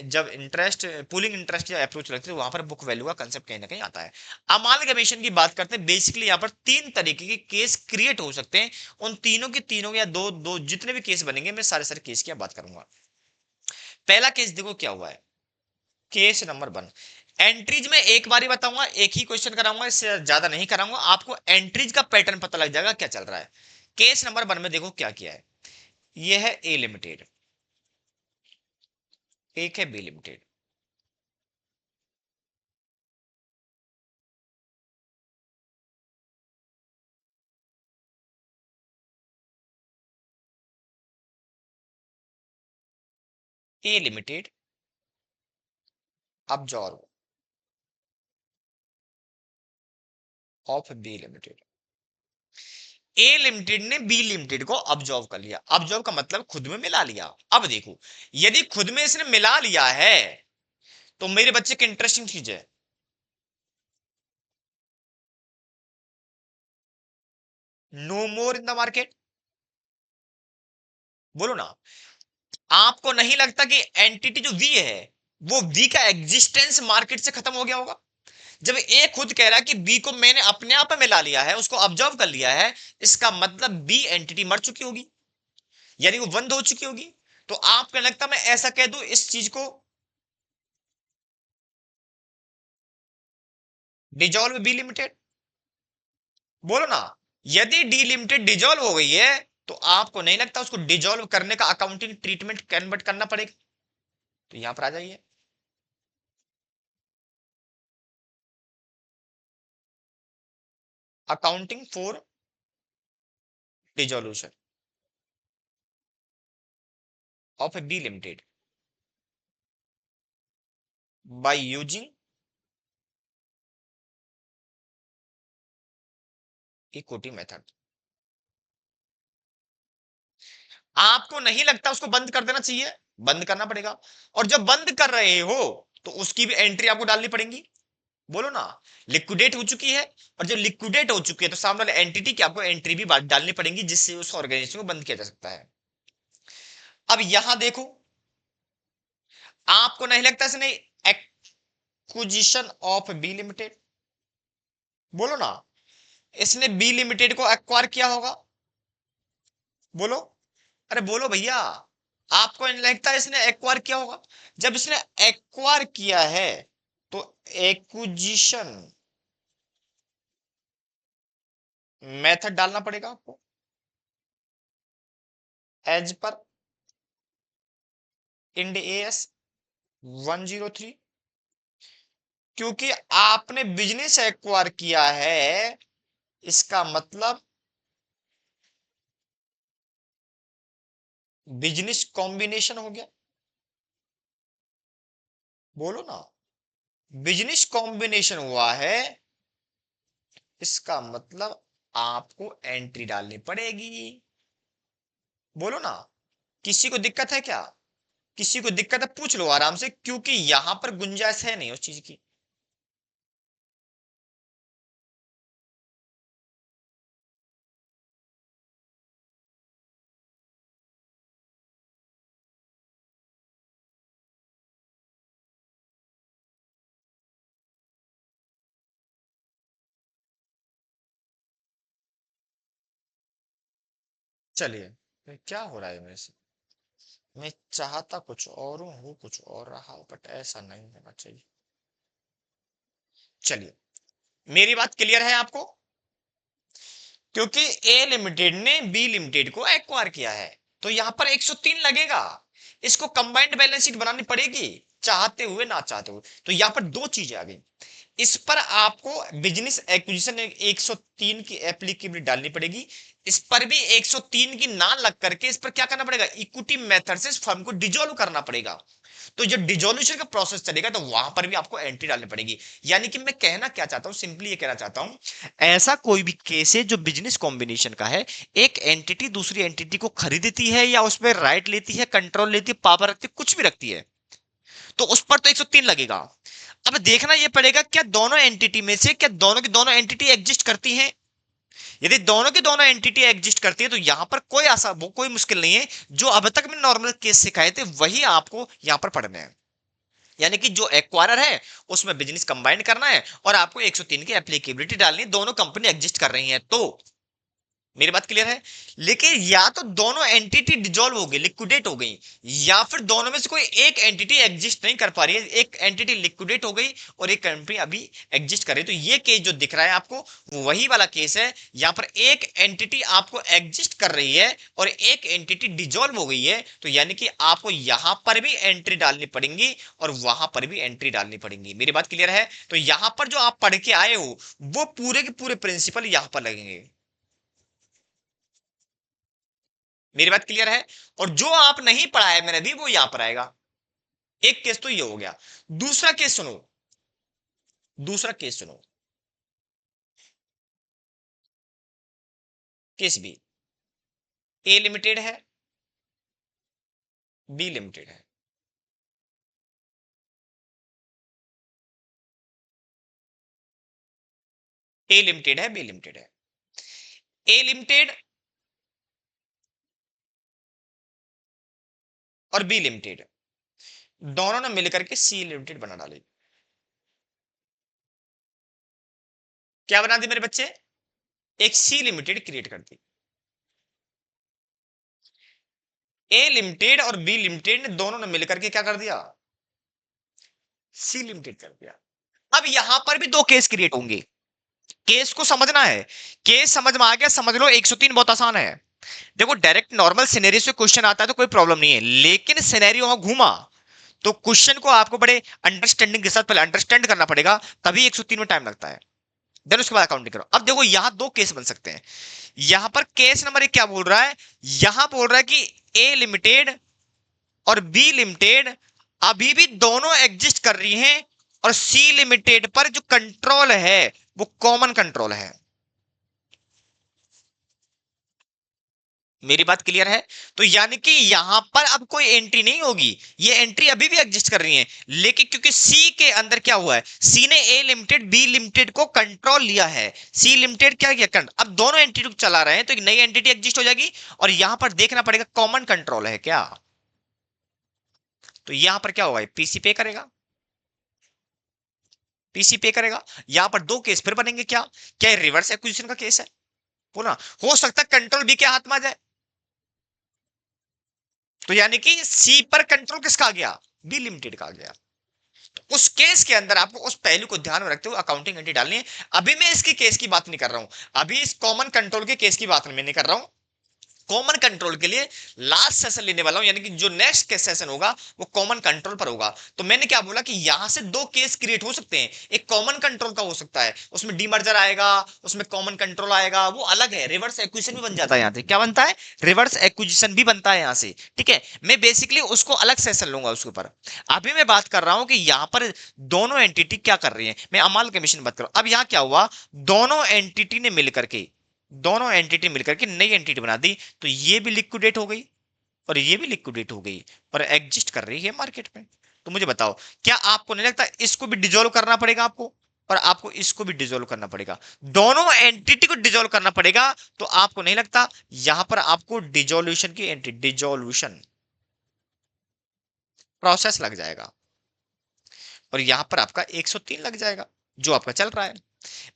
जब इंटरेस्ट पूलिंग इंटरेस्ट अप्रोच लगती है, वहां पर बुक वैल्यू का कंसेप्ट कहीं ना कहीं आता है। अमालगमेशन की बात करते हैं, बेसिकली यहाँ पर 3 तरीके के केस क्रिएट हो सकते हैं, उन तीनों के तीनों या दो दो जितने भी केस बनेंगे, मैं सारे सारे केस की बात करूंगा। पहला केस देखो क्या हुआ है, केस नंबर 1। एंट्रीज में एक बार ही बताऊंगा, एक ही क्वेश्चन कराऊंगा, इससे ज्यादा नहीं कराऊंगा, आपको एंट्रीज का पैटर्न पता लग जाएगा क्या चल रहा है। केस नंबर 1 में देखो क्या किया है, ये है ए लिमिटेड, एक है B limited. A limited absorb of B limited. A limited ने बी लिमिटेड को ऑब्जॉर्व कर लिया, ऑब्जॉर्व का मतलब खुद में मिला लिया। अब देखो, यदि खुद में इसने मिला लिया है, तो मेरे बच्चे की इंटरेस्टिंग चीज है, no more in the market. बोलो ना, आपको नहीं लगता कि एंटिटी जो वी है, वो वी का एग्जिस्टेंस मार्केट से खत्म हो गया होगा? जब ए खुद कह रहा है कि बी को मैंने अपने आप में मिला लिया है, उसको ऑब्जर्व कर लिया है, इसका मतलब बी एंटिटी मर चुकी होगी, यानी वो बंद हो चुकी होगी। तो आपको लगता मैं ऐसा कह दूं इस चीज को, डिजॉल्व बी लिमिटेड? बोलो ना, यदि डी लिमिटेड डिजॉल्व हो गई है, तो आपको नहीं लगता उसको डिजॉल्व करने का अकाउंटिंग ट्रीटमेंट कन्वर्ट करना पड़ेगा? तो यहां पर आ जाइए, accounting for dissolution of A B limited by using equity method. आपको नहीं लगता उसको बंद कर देना चाहिए? बंद करना पड़ेगा, और जब बंद कर रहे हो तो उसकी भी एंट्री आपको डालनी पड़ेगी। बोलो ना, लिक्विडेट हो चुकी है, और जब लिक्विडेट हो चुकी है तो सामने वाले एंटिटी की आपको एंट्री भी डालनी पड़ेगी, जिससे उस ऑर्गेनाइजेशन को बंद किया जा सकता है। अब यहां देखो, आपको नहीं लगता इसने एक्विजिशन ऑफ बी लिमिटेड, बोलो ना। इसने बी लिमिटेड को एक्वायर किया होगा, बोलो। अरे बोलो भैया, आपको नहीं लगता इसने एक्वायर किया होगा? जब इसने एक्वायर किया है तो एक्विजिशन मेथड डालना पड़ेगा आपको, एज पर इंड एएस 103। क्योंकि आपने बिजनेस एक्वायर किया है, इसका मतलब बिजनेस कॉम्बिनेशन हो गया, बोलो ना। बिजनेस कॉम्बिनेशन हुआ है, इसका मतलब आपको एंट्री डालनी पड़ेगी, बोलो ना। किसी को दिक्कत है क्या? किसी को दिक्कत है पूछ लो आराम से, क्योंकि यहां पर गुंजाइश है नहीं उस चीज की। चलिए, क्या हो रहा है मेरे से? मैं चाहता कुछ और हूं कुछ और रहा, बट ऐसा नहीं होना चाहिए। चलिए, मेरी बात क्लियर है आपको? क्योंकि ए लिमिटेड ने बी लिमिटेड को एक्वायर किया है, तो यहां पर 103 लगेगा। इसको कंबाइंड बैलेंस शीट बनानी पड़ेगी, चाहते हुए ना चाहते हुए। तो यहां पर दो चीजें आ गई। इस पर आपको बिजनेस एक्विजिशन 103 की एप्लीकेबिलिटी डालनी पड़ेगी। इस पर भी 103 की ना लग करके इस पर क्या करना पड़ेगा, इक्विटी मेथड से इस फर्म को डिजोल्व करना पड़ेगा। तो जब डिजोल्यूशन का प्रोसेस चलेगा तो वहां पर भी आपको एंट्री डालनी पड़ेगी। यानी कि मैं कहना क्या चाहता हूं, सिंपली ये कहना चाहता हूं, ऐसा कोई भी केस है जो बिजनेस कॉम्बिनेशन का है, एक एंटिटी दूसरी एंटिटी को खरीदती है या उसमें राइट लेती है, कंट्रोल लेती है, पावर रखती है, कुछ भी रखती है, तो उस पर तो 103 लगेगा। अब देखना यह पड़ेगा क्या दोनों एंटिटी में से क्या दोनों की दोनों एंटिटी एग्जिस्ट करती हैं। यदि दोनों की दोनों एंटिटी एग्जिस्ट करती है तो यहां पर कोई वो कोई मुश्किल नहीं है। जो अब तक मैंने नॉर्मल केस सिखाए थे वही आपको यहां पर पढ़ने हैं। यानी कि जो एक्वायरर है उसमें बिजनेस कंबाइन करना है और आपको 103 की एप्लीकेबिलिटी डालनी है, दोनों कंपनी एग्जिस्ट कर रही हैं तो। मेरी बात क्लियर है? लेकिन या तो दोनों एंटिटी डिजोल्व हो गई, लिक्विडेट हो गई, या फिर दोनों में से कोई एक एंटिटी एग्जिस्ट नहीं कर पा रही है, एक एंटिटी लिक्विडेट हो गई और एक कंपनी अभी एग्जिस्ट कर रही है। तो ये केस जो दिख रहा है आपको वो वही वाला केस है। यहां पर एक एंटिटी आपको एग्जिस्ट कर रही है और एक एंटिटी डिजोल्व हो गई है, तो यानी कि आपको यहां पर भी एंट्री डालनी पड़ेगी और वहां पर भी एंट्री डालनी पड़ेगी। मेरी बात क्लियर है? तो यहां पर जो आप पढ़ के आए हो वो पूरे के पूरे प्रिंसिपल यहां पर लगेंगे। मेरी बात क्लियर है? और जो आप नहीं पढ़ा है मैंने भी वो यहां पर आएगा। एक केस तो ये हो गया। दूसरा केस सुनो, दूसरा केस सुनो। केस बी, ए लिमिटेड है, बी लिमिटेड है। ए लिमिटेड है, बी लिमिटेड है। ए लिमिटेड और बी लिमिटेड दोनों ने मिलकर के सी लिमिटेड बना डाली। क्या बना दी मेरे बच्चे? एक सी लिमिटेड क्रिएट कर दी। ए लिमिटेड और बी लिमिटेड ने दोनों ने मिलकर के क्या कर दिया, सी लिमिटेड कर दिया। अब यहां पर भी दो केस क्रिएट होंगे। केस को समझना है। केस समझ में आ गया, समझ लो 103 बहुत आसान है। देखो डायरेक्ट नॉर्मल सिनेरियो से क्वेश्चन आता है तो कोई प्रॉब्लम नहीं है, लेकिन सिनेरियो वहां घूमा तो क्वेश्चन को आपको बड़े अंडरस्टैंडिंग के साथ पहले अंडरस्टैंड करना पड़ेगा, तभी 103 में टाइम लगता है। देन उसके बाद अकाउंटिंग करो। अब देखो यहां दो केस बन सकते हैं। यहां पर केस नंबर एक क्या बोल रहा है, यहां बोल रहा है कि ए लिमिटेड और बी लिमिटेड अभी भी दोनों एग्जिस्ट कर रही हैं और सी लिमिटेड पर जो कंट्रोल है वो कॉमन कंट्रोल है। मेरी बात क्लियर है? तो यानी कि यहां पर अब कोई एंट्री नहीं होगी, ये एंट्री अभी भी एग्जिस्ट कर रही है, लेकिन क्योंकि सी के अंदर क्या हुआ है, सी ने ए लिमिटेड बी लिमिटेड को कंट्रोल लिया है। सी लिमिटेड क्या किया, अब दोनों एंटिटी को चला रहे हैं तो एक नई एंटिटी एग्जिस्ट हो जाएगी और यहां पर देखना पड़ेगा कॉमन कंट्रोल है क्या। तो यहां पर क्या होगा, पीसी पे करेगा। पीसी पे करेगा। यहां पर दो केस फिर बनेंगे, क्या क्या रिवर्स एक्विजिशन का केस है? बोला हो सकता है कंट्रोल बी के हाथ में आ जाए, तो यानी कि सी पर कंट्रोल किसका आ गया? बी लिमिटेड का आ गया। तो उस केस के अंदर आपको उस पहलू को ध्यान में रखते हुए अकाउंटिंग एंट्री डालनी है। अभी मैं इसकी केस की बात नहीं कर रहा हूं, अभी इस कॉमन कंट्रोल के केस की बात मैं नहीं कर रहा हूं। कॉमन कंट्रोल के लिए लास्ट सेशन लेने वाला हूं, यानी कि जो नेक्स्ट केस सेशन होगा वो कॉमन कंट्रोल पर होगा। तो मैंने क्या बोला कि यहां से दो केस क्रिएट हो सकते हैं, एक कॉमन कंट्रोल का हो सकता है, उसमें डीमर्जर आएगा, उसमें कॉमन कंट्रोल आएगा, वो अलग है। रिवर्स एक्विजिशन भी बन जाता है यहां से, क्या बनता है? रिवर्स एक्विजिशन भी बनता है यहां से, ठीक है। मैं बेसिकली उसको अलग सेशन लूंगा उसके ऊपर। अभी मैं बात कर रहा हूं कि यहां पर दोनों एंटिटी क्या कर रही है, मैं अमाल कमीशन बात कर रहा हूं। अब यहां क्या हुआ, दोनों एंटिटी ने मिलकर के, दोनों एंटिटी मिलकर के नई एंटिटी बना दी, तो ये भी लिक्विडेट हो गई और ये भी लिक्विडेट हो गई और एग्जिस्ट कर रही है मार्केट में। तो मुझे बताओ, क्या आपको नहीं लगता इसको भी डिजोल्व करना पड़ेगा आपको, और आपको इसको भी डिजोल्व करना पड़ेगा, दोनों एंटिटी को डिजोल्व करना पड़ेगा? तो आपको नहीं लगता यहां पर आपको डिजोल्यूशन की एंट्री, डिजोल्यूशन प्रोसेस लग जाएगा, और यहां पर आपका 103 लग जाएगा जो आपका चल रहा है।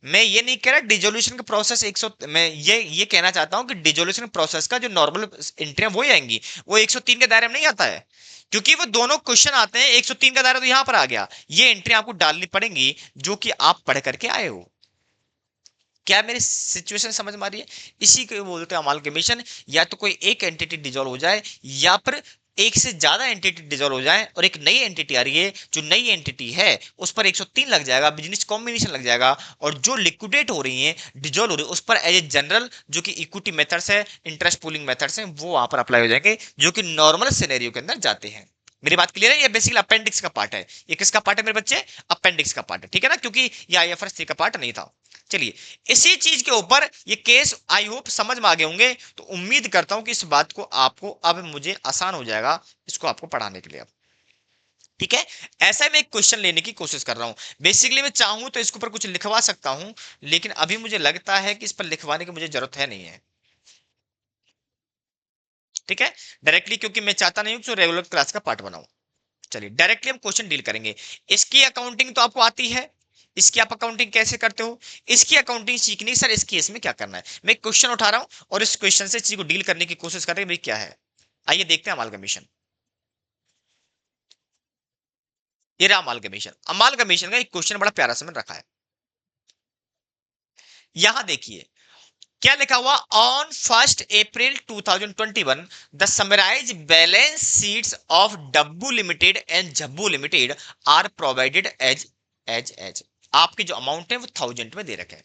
मैं ये नहीं कह रहा डिजोल्यूशन का प्रोसेस 100, मैं ये कहना चाहता हूं कि डिजोल्यूशन प्रोसेस का जो नॉर्मल एंट्रियां वही आएंगी, वो 103 के दायरे में नहीं आता है, क्योंकि वो दोनों क्वेश्चन आते हैं। 103 का दायरा तो यहां पर आ गया, ये एंट्री आपको डालनी पड़ेंगी जो कि आप पढ़ करके आए हो। क्या मेरी सिचुएशन समझ में आ रही है? इसी को बोलते हैं अमाल कमीशन। या तो कोई एक एंटिटी डिजोल्व हो जाए, या फिर एक से ज्यादा एंटिटी डिजोल्व हो जाए और एक नई एंटिटी आ रही है, जो नई एंटिटी है उस पर 103 लग जाएगा, बिजनेस कॉम्बिनेशन लग जाएगा, और जो लिक्विडेट हो रही है, डिजोल्व हो रही है, उस पर एज ए जनरल जो कि इक्विटी मेथड्स है, इंटरेस्ट पूलिंग मेथड्स हैं, वो वहां पर अप्लाई हो जाएंगे, जो कि नॉर्मल सिनेरियो के अंदर जाते हैं। मेरी बात क्लियर है? ये बेसिकली अपेंडिक्स का पार्ट है। ये किसका पार्ट है मेरे बच्चे? अपेंडिक्स का पार्ट है, ठीक है ना, क्योंकि ये आईएफआरएस 3 का पार्ट नहीं था। चलिए, इसी चीज के ऊपर ये केस आई होप समझ में आ गए होंगे, तो उम्मीद करता हूं कि इस बात को आपको अब मुझे आसान हो जाएगा इसको आपको पढ़ाने के लिए अब, ठीक है। ऐसा मैं एक क्वेश्चन लेने की कोशिश कर रहा हूं। बेसिकली मैं चाहूं तो इसके ऊपर कुछ लिखवा सकता हूं, लेकिन अभी मुझे लगता है कि इस पर लिखवाने की मुझे जरूरत है नहीं है, ठीक है, डायरेक्टली, क्योंकि मैं चाहता नहीं हूं कि रेगुलर क्लास का पार्ट बनाऊं। चलिए डायरेक्टली हम क्वेश्चन डील करेंगे। इसकी अकाउंटिंग तो आपको आती है, इसकी आप अकाउंटिंग कैसे करते हो, इसकी अकाउंटिंग सीखनी सर, इस केस में क्या करना है। मैं क्वेश्चन उठा रहा हूं और इस क्वेश्चन से चीज को डील करने की कोशिश कर रहे हैं भाई क्या है। आइए देखते हैं अमालगमेशन। ये रहा अमालगमेशन। अमालगमेशन का एक क्वेश्चन बड़ा प्यारा सा मैंने रखा है, यहां देखिए क्या लिखा हुआ, on 1 April 2021 the summarise balance sheets of Dabbu limited and Jhabbu limited are provided as आपके जो अमाउंट है वो 1000 में दे रखे हैं,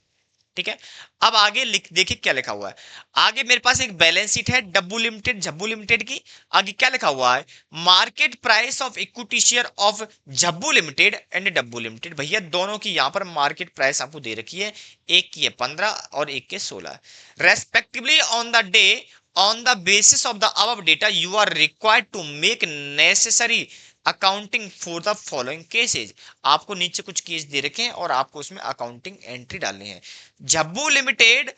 ठीक है। अब आगे लिख देखिए क्या लिखा हुआ है। आगे मेरे पास एक बैलेंस शीट है डब्बू लिमिटेड झब्बू लिमिटेड की। आगे क्या लिखा हुआ है, market price of equity share of Jhabbu limited and Dabbu limited. भैया दोनों की यहां पर मार्केट प्राइस आपको दे रखी है, एक की है 15 और एक के 16, respectively on the day. On the basis of the above data you are required to make necessary accounting for the following cases. आपको नीचे कुछ केस दे रखे हैं और आपको उसमें अकाउंटिंग एंट्री डालनी है। Jhabbu limited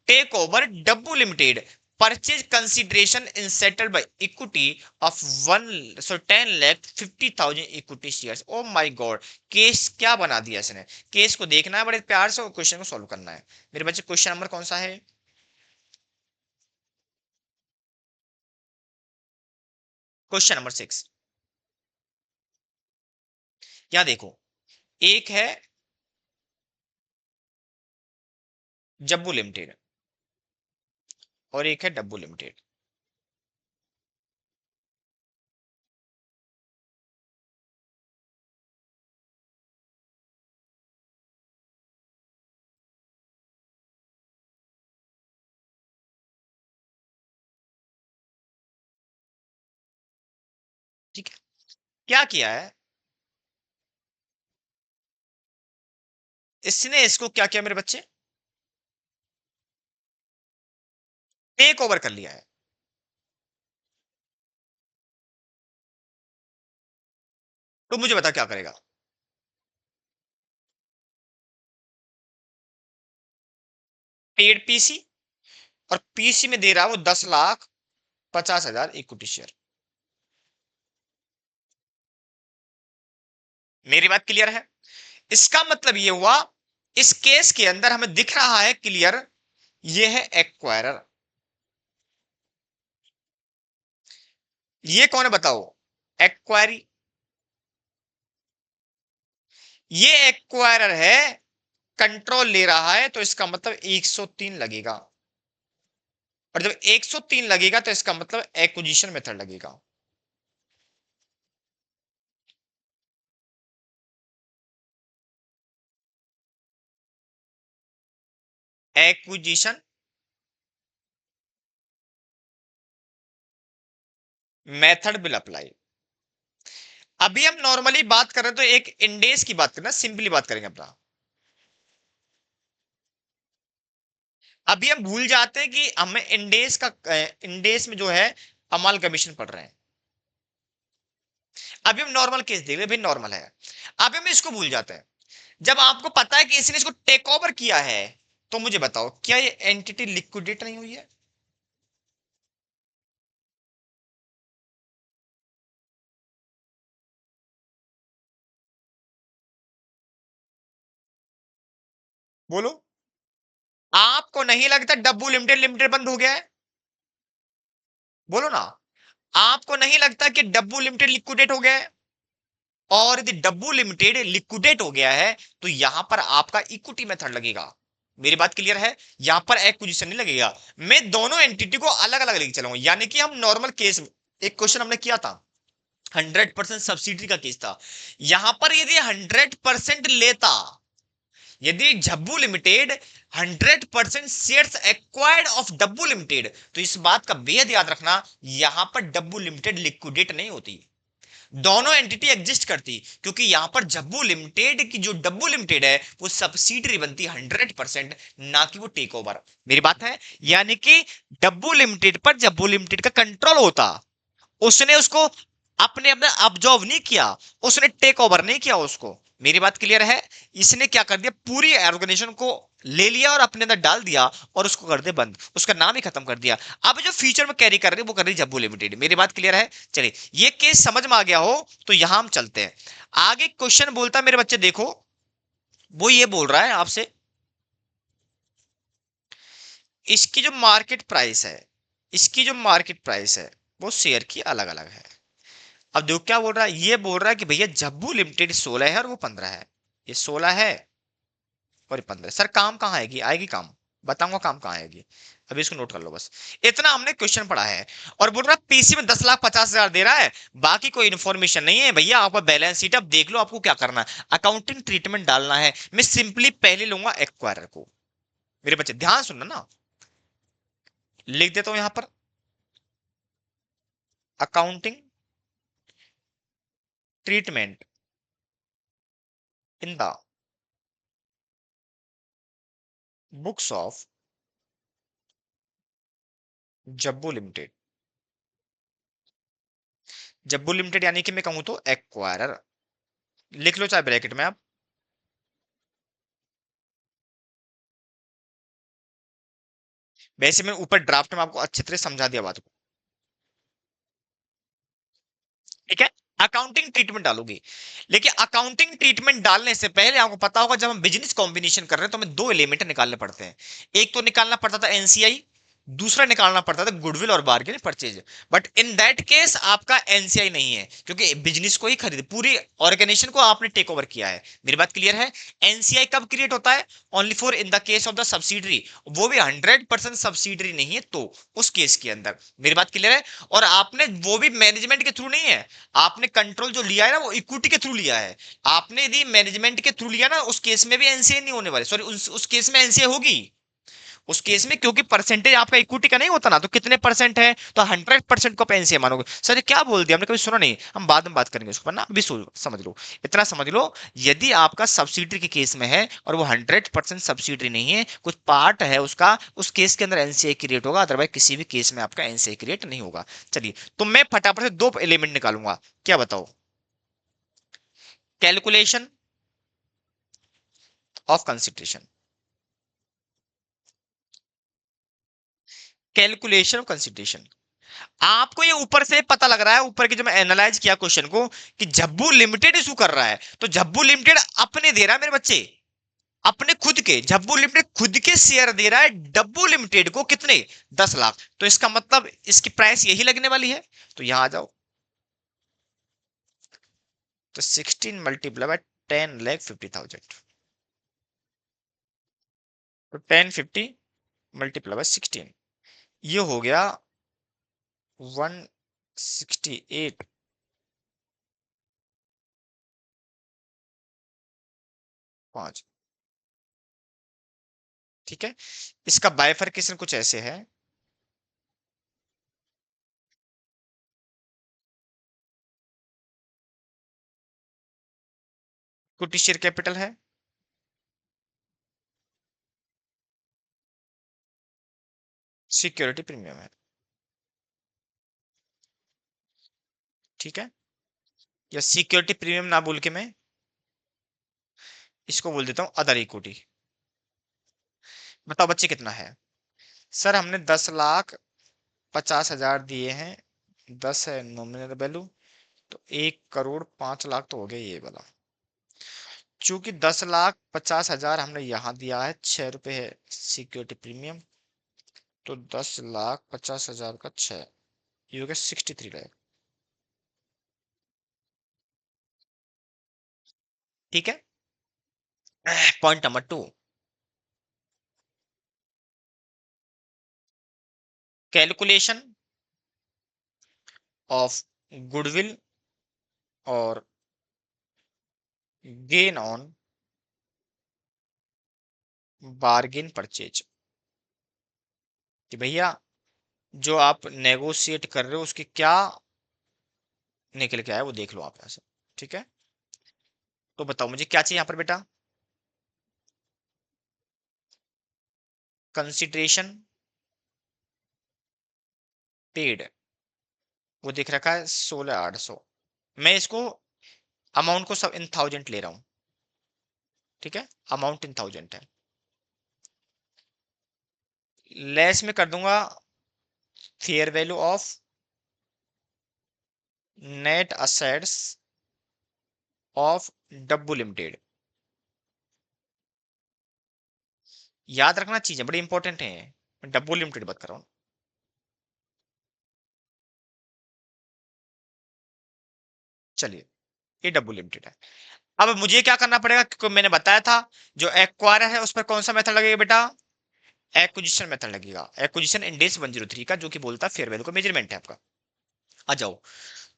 take over Dabbu limited, purchase consideration in settled by equity of 10,50,000 equity shares. Oh my god, case क्या बना दिया इसने। केस को देखना है बड़े प्यार से और क्वेश्चन को सॉल्व करना है। मेरे बच्चे क्वेश्चन नंबर कौन सा है? Question number 6। यहां देखो, एक है जब्बू लिमिटेड और एक है डब्बू लिमिटेड। ठीक है, क्या किया है इसने, इसको क्या किया मेरे बच्चे, टेक ओवर कर लिया है। तो मुझे बता क्या करेगा। पेड पीसी, और पीसी में दे रहा है वो 10,50,000 इक्विटी शेयर। मेरी बात क्लियर है? इसका मतलब ये हुआ, इस केस के अंदर हमें दिख रहा है क्लियर, ये है एक्वायरर। ये कौन है बताओ? एक्वायरी। ये एक्वायरर है, कंट्रोल ले रहा है, तो इसका मतलब 103 लगेगा। और जब 103 लगेगा तो इसका मतलब एक्विजिशन मेथड लगेगा। Acquisition method will apply. अभी हम नॉर्मली बात कर रहे हैं तो एक इंडेस की बात करना, सिंपली बात करेंगे अपना। अभी हम भूल जाते हैं कि हमें इंडेस का, इंडेस में जो है अमाल कमीशन पड़ रहे हैं। अभी हम नॉर्मल केस देख रहे हैं, भाई नॉर्मल है। अभी हम इसको भूल जाते हैं। जब आपको पता है कि इसने इसको टेक ओवर किया है, तो मुझे बताओ क्या ये एंटिटी लिक्विडेट नहीं हुई है? बोलो। आपको नहीं लगता डब्बू लिमिटेड लिमिटेड बंद हो गया है? बोलो ना। आपको नहीं लगता कि डब्बू लिमिटेड लिक्विडेट हो गया है? और यदि डब्बू लिमिटेड लिक्विडेट हो गया है, तो यहां पर आपका इक्विटी मेथड लगेगा। मेरी बात क्लियर है? यहां पर एक्विजिशन नहीं लगेगा। मैं दोनों एंटिटी को अलग अलग लेके चलाऊंगा, यानी कि हम नॉर्मल केस, एक क्वेश्चन हमने किया था, 100% सब्सिडी का केस था। यहां पर यदि 100% लेता, यदि Jhabbu limited 100% shares acquired of Dabbu limited, तो इस बात का बेहद याद रखना, यहां पर डब्बू लिमिटेड लिक्विडेट नहीं होती, दोनों एंटिटी एग्जिस्ट करती। क्योंकि यहां पर जब्बू लिमिटेड की जो डब्बू लिमिटेड है वो सब्सिडरी बनती 100%, ना कि वो टेक ओवर। मेरी बात है? यानी कि डब्बू लिमिटेड पर जब्बू लिमिटेड का कंट्रोल होता, उसने उसको अपने अपने ऑब्जॉर्व नहीं किया, उसने टेक ओवर नहीं किया उसको। मेरी बात क्लियर है? इसने क्या कर दिया, पूरी ऑर्गेनाइजेशन को ले लिया और अपने अंदर डाल दिया, और उसको कर दे बंद, उसका नाम ही खत्म कर दिया। अब जो फ्यूचर में कैरी कर रही है वो कर रही जब्बू लिमिटेड। मेरी बात क्लियर है? चलिए, ये केस समझ में आ गया हो तो यहां हम चलते हैं आगे। क्वेश्चन बोलता है मेरे बच्चे देखो, वो ये बोल रहा है आपसे, इसकी जो मार्केट प्राइस है, इसकी जो मार्केट प्राइस है वो शेयर की अलग अलग है। अब देखो क्या बोल रहा है, ये बोल रहा है कि भैया जब्बू लिमिटेड 16 है और वो 15 है। ये 16 है और ये 15। सर काम कहाँ आएगी? आएगी काम, बताऊंगा काम कहाँ आएगी। अभी इसको नोट कर लो बस, इतना हमने क्वेश्चन पढ़ा है। और बोल रहा है पीसी में 10,50,000 दे रहा है, बाकी कोई इन्फॉर्मेशन नहीं है भैया, आपका बैलेंस शीट अब देख लो, आपको क्या करना है, अकाउंटिंग ट्रीटमेंट डालना है। मैं सिंपली पहले लूंगा एक्वायरर को। मेरे बच्चे ध्यान सुनना ना, लिख देता हूं यहां पर, accounting treatment in the books of Jabbu limited. Jabbu limited यानी कि मैं कहूं तो एक्वायरर, लिख लो चाहे ब्रैकेट में आप। वैसे मैं ऊपर ड्राफ्ट में आपको अच्छी तरह समझा दिया बात को, ठीक है। अकाउंटिंग ट्रीटमेंट डालोगे, लेकिन अकाउंटिंग ट्रीटमेंट डालने से पहले आपको पता होगा, जब हम बिजनेस कॉम्बिनेशन कर रहे हैं तो हमें दो एलिमेंट निकालने पड़ते हैं। एक तो निकालना पड़ता था एनसीआई, दूसरा निकालना पड़ता था गुडविल और bargain purchase. But in that case आपका एनसीआई नहीं है, क्योंकि बिजनेस को ही खरीद, पूरी ऑर्गेनाइजेशन को आपने टेक ओवर किया है। मेरी बात क्लियर है? एनसीआई कब क्रिएट होता है? Only for in the case of the subsidiary, वो भी 100% सब्सिडरी नहीं है तो, उस केस के अंदर। मेरी बात क्लियर है? और आपने वो भी मैनेजमेंट के थ्रू नहीं है, आपने कंट्रोल जो लिया है ना वो इक्विटी के थ्रू लिया है। आपने यदि मैनेजमेंट के थ्रू लिया ना, उस केस में भी एनसीए नहीं होने वाले, सॉरी उस केस में एनसीए होगी। उस केस में क्योंकि परसेंटेज आपका इक्विटी का नहीं होता ना, तो कितने परसेंट है, तो 100% को एनसीए मानोगे। सर ये क्या बोल दिया, हमने कभी सुना नहीं, हम बाद में बात करेंगे उसको ना, अभी समझ लो, इतना समझ लो। यदि आपका सब्सिडी के केस में है और वो 100% सब्सिडी नहीं है, कुछ पार्ट है उसका, उस केस के अंदर एनसीए क्रिएट होगा, अदरवाइज किसी भी केस में आपका एनसीए क्रिएट नहीं होगा। चलिए, तो मैं फटाफट से दो एलिमेंट निकालूंगा, क्या बताओ? Calculation of consideration, calculation of consideration. आपको ये ऊपर से पता लग रहा है, ऊपर की जो मैं एनालाइज किया क्वेश्चन को, कि झब्बू लिमिटेड इशू कर रहा है, तो झब्बू लिमिटेड अपने दे रहा है मेरे बच्चे, अपने खुद के, झब्बू लिमिटेड खुद के शेयर दे रहा है डब्बू लिमिटेड को, कितने, 10 लाख। तो इसका मतलब इसकी प्राइस यही लगने वाली है। तो यहां आ जाओ, तो 16 मल्टीप्लाई बाय 10,50,000, तो 1050 मल्टीप्लाई बाय 16, ये हो गया 168, 5। ठीक है, इसका बाइफरकेशन कुछ ऐसे है, इक्विटी शेयर कैपिटल है, सिक्योरिटी प्रीमियम है। ठीक है, या सिक्योरिटी प्रीमियम ना बोल के मैं इसको बोल देता हूं अदर इक्विटी। बताओ बच्चे कितना है। सर हमने 10,50,000 दिए हैं, 10 है नॉमिनल वैल्यू, तो 1,05,00,000 तो हो गया ये वाला। चूंकि 10,50,000 हमने यहां दिया है, 6 रुपए है सिक्योरिटी प्रीमियम, तो 10,50,000 का 6, ये हो गया 63 लाख। ठीक है, point number 2, calculation of goodwill और गेन ऑन बार्गेन परचेज। कि भैया जो आप नेगोशिएट कर रहे हो उसकी क्या निकल के आया वो देख लो आप यहाँ से। ठीक है, तो बताओ मुझे क्या चाहिए यहाँ पर बेटा। कंसिडरेशन पेड, वो दिख रखा है 16,800। मैं इसको अमाउंट को सब इन थाउजेंड ले रहा हूं। ठीक है, अमाउंट इन थाउजेंड है, लेस में कर दूंगा fair value of net assets of Dabbu limited. याद रखना चीजें बड़ी इंपॉर्टेंट है, डब्बू लिमिटेड बात कर रहा हूं। चलिए, ये डब्बू लिमिटेड है। अब मुझे क्या करना पड़ेगा, क्योंकि मैंने बताया था जो एक्वायर है उस पर कौन सा मेथड लगेगा बेटा, एक्विजिशन मेथड लगेगा, एक्विजिशन इंडेक्स 103 का, जो कि बोलता है फेयर वैल्यू का मेजरमेंट है आपका। आ जाओ,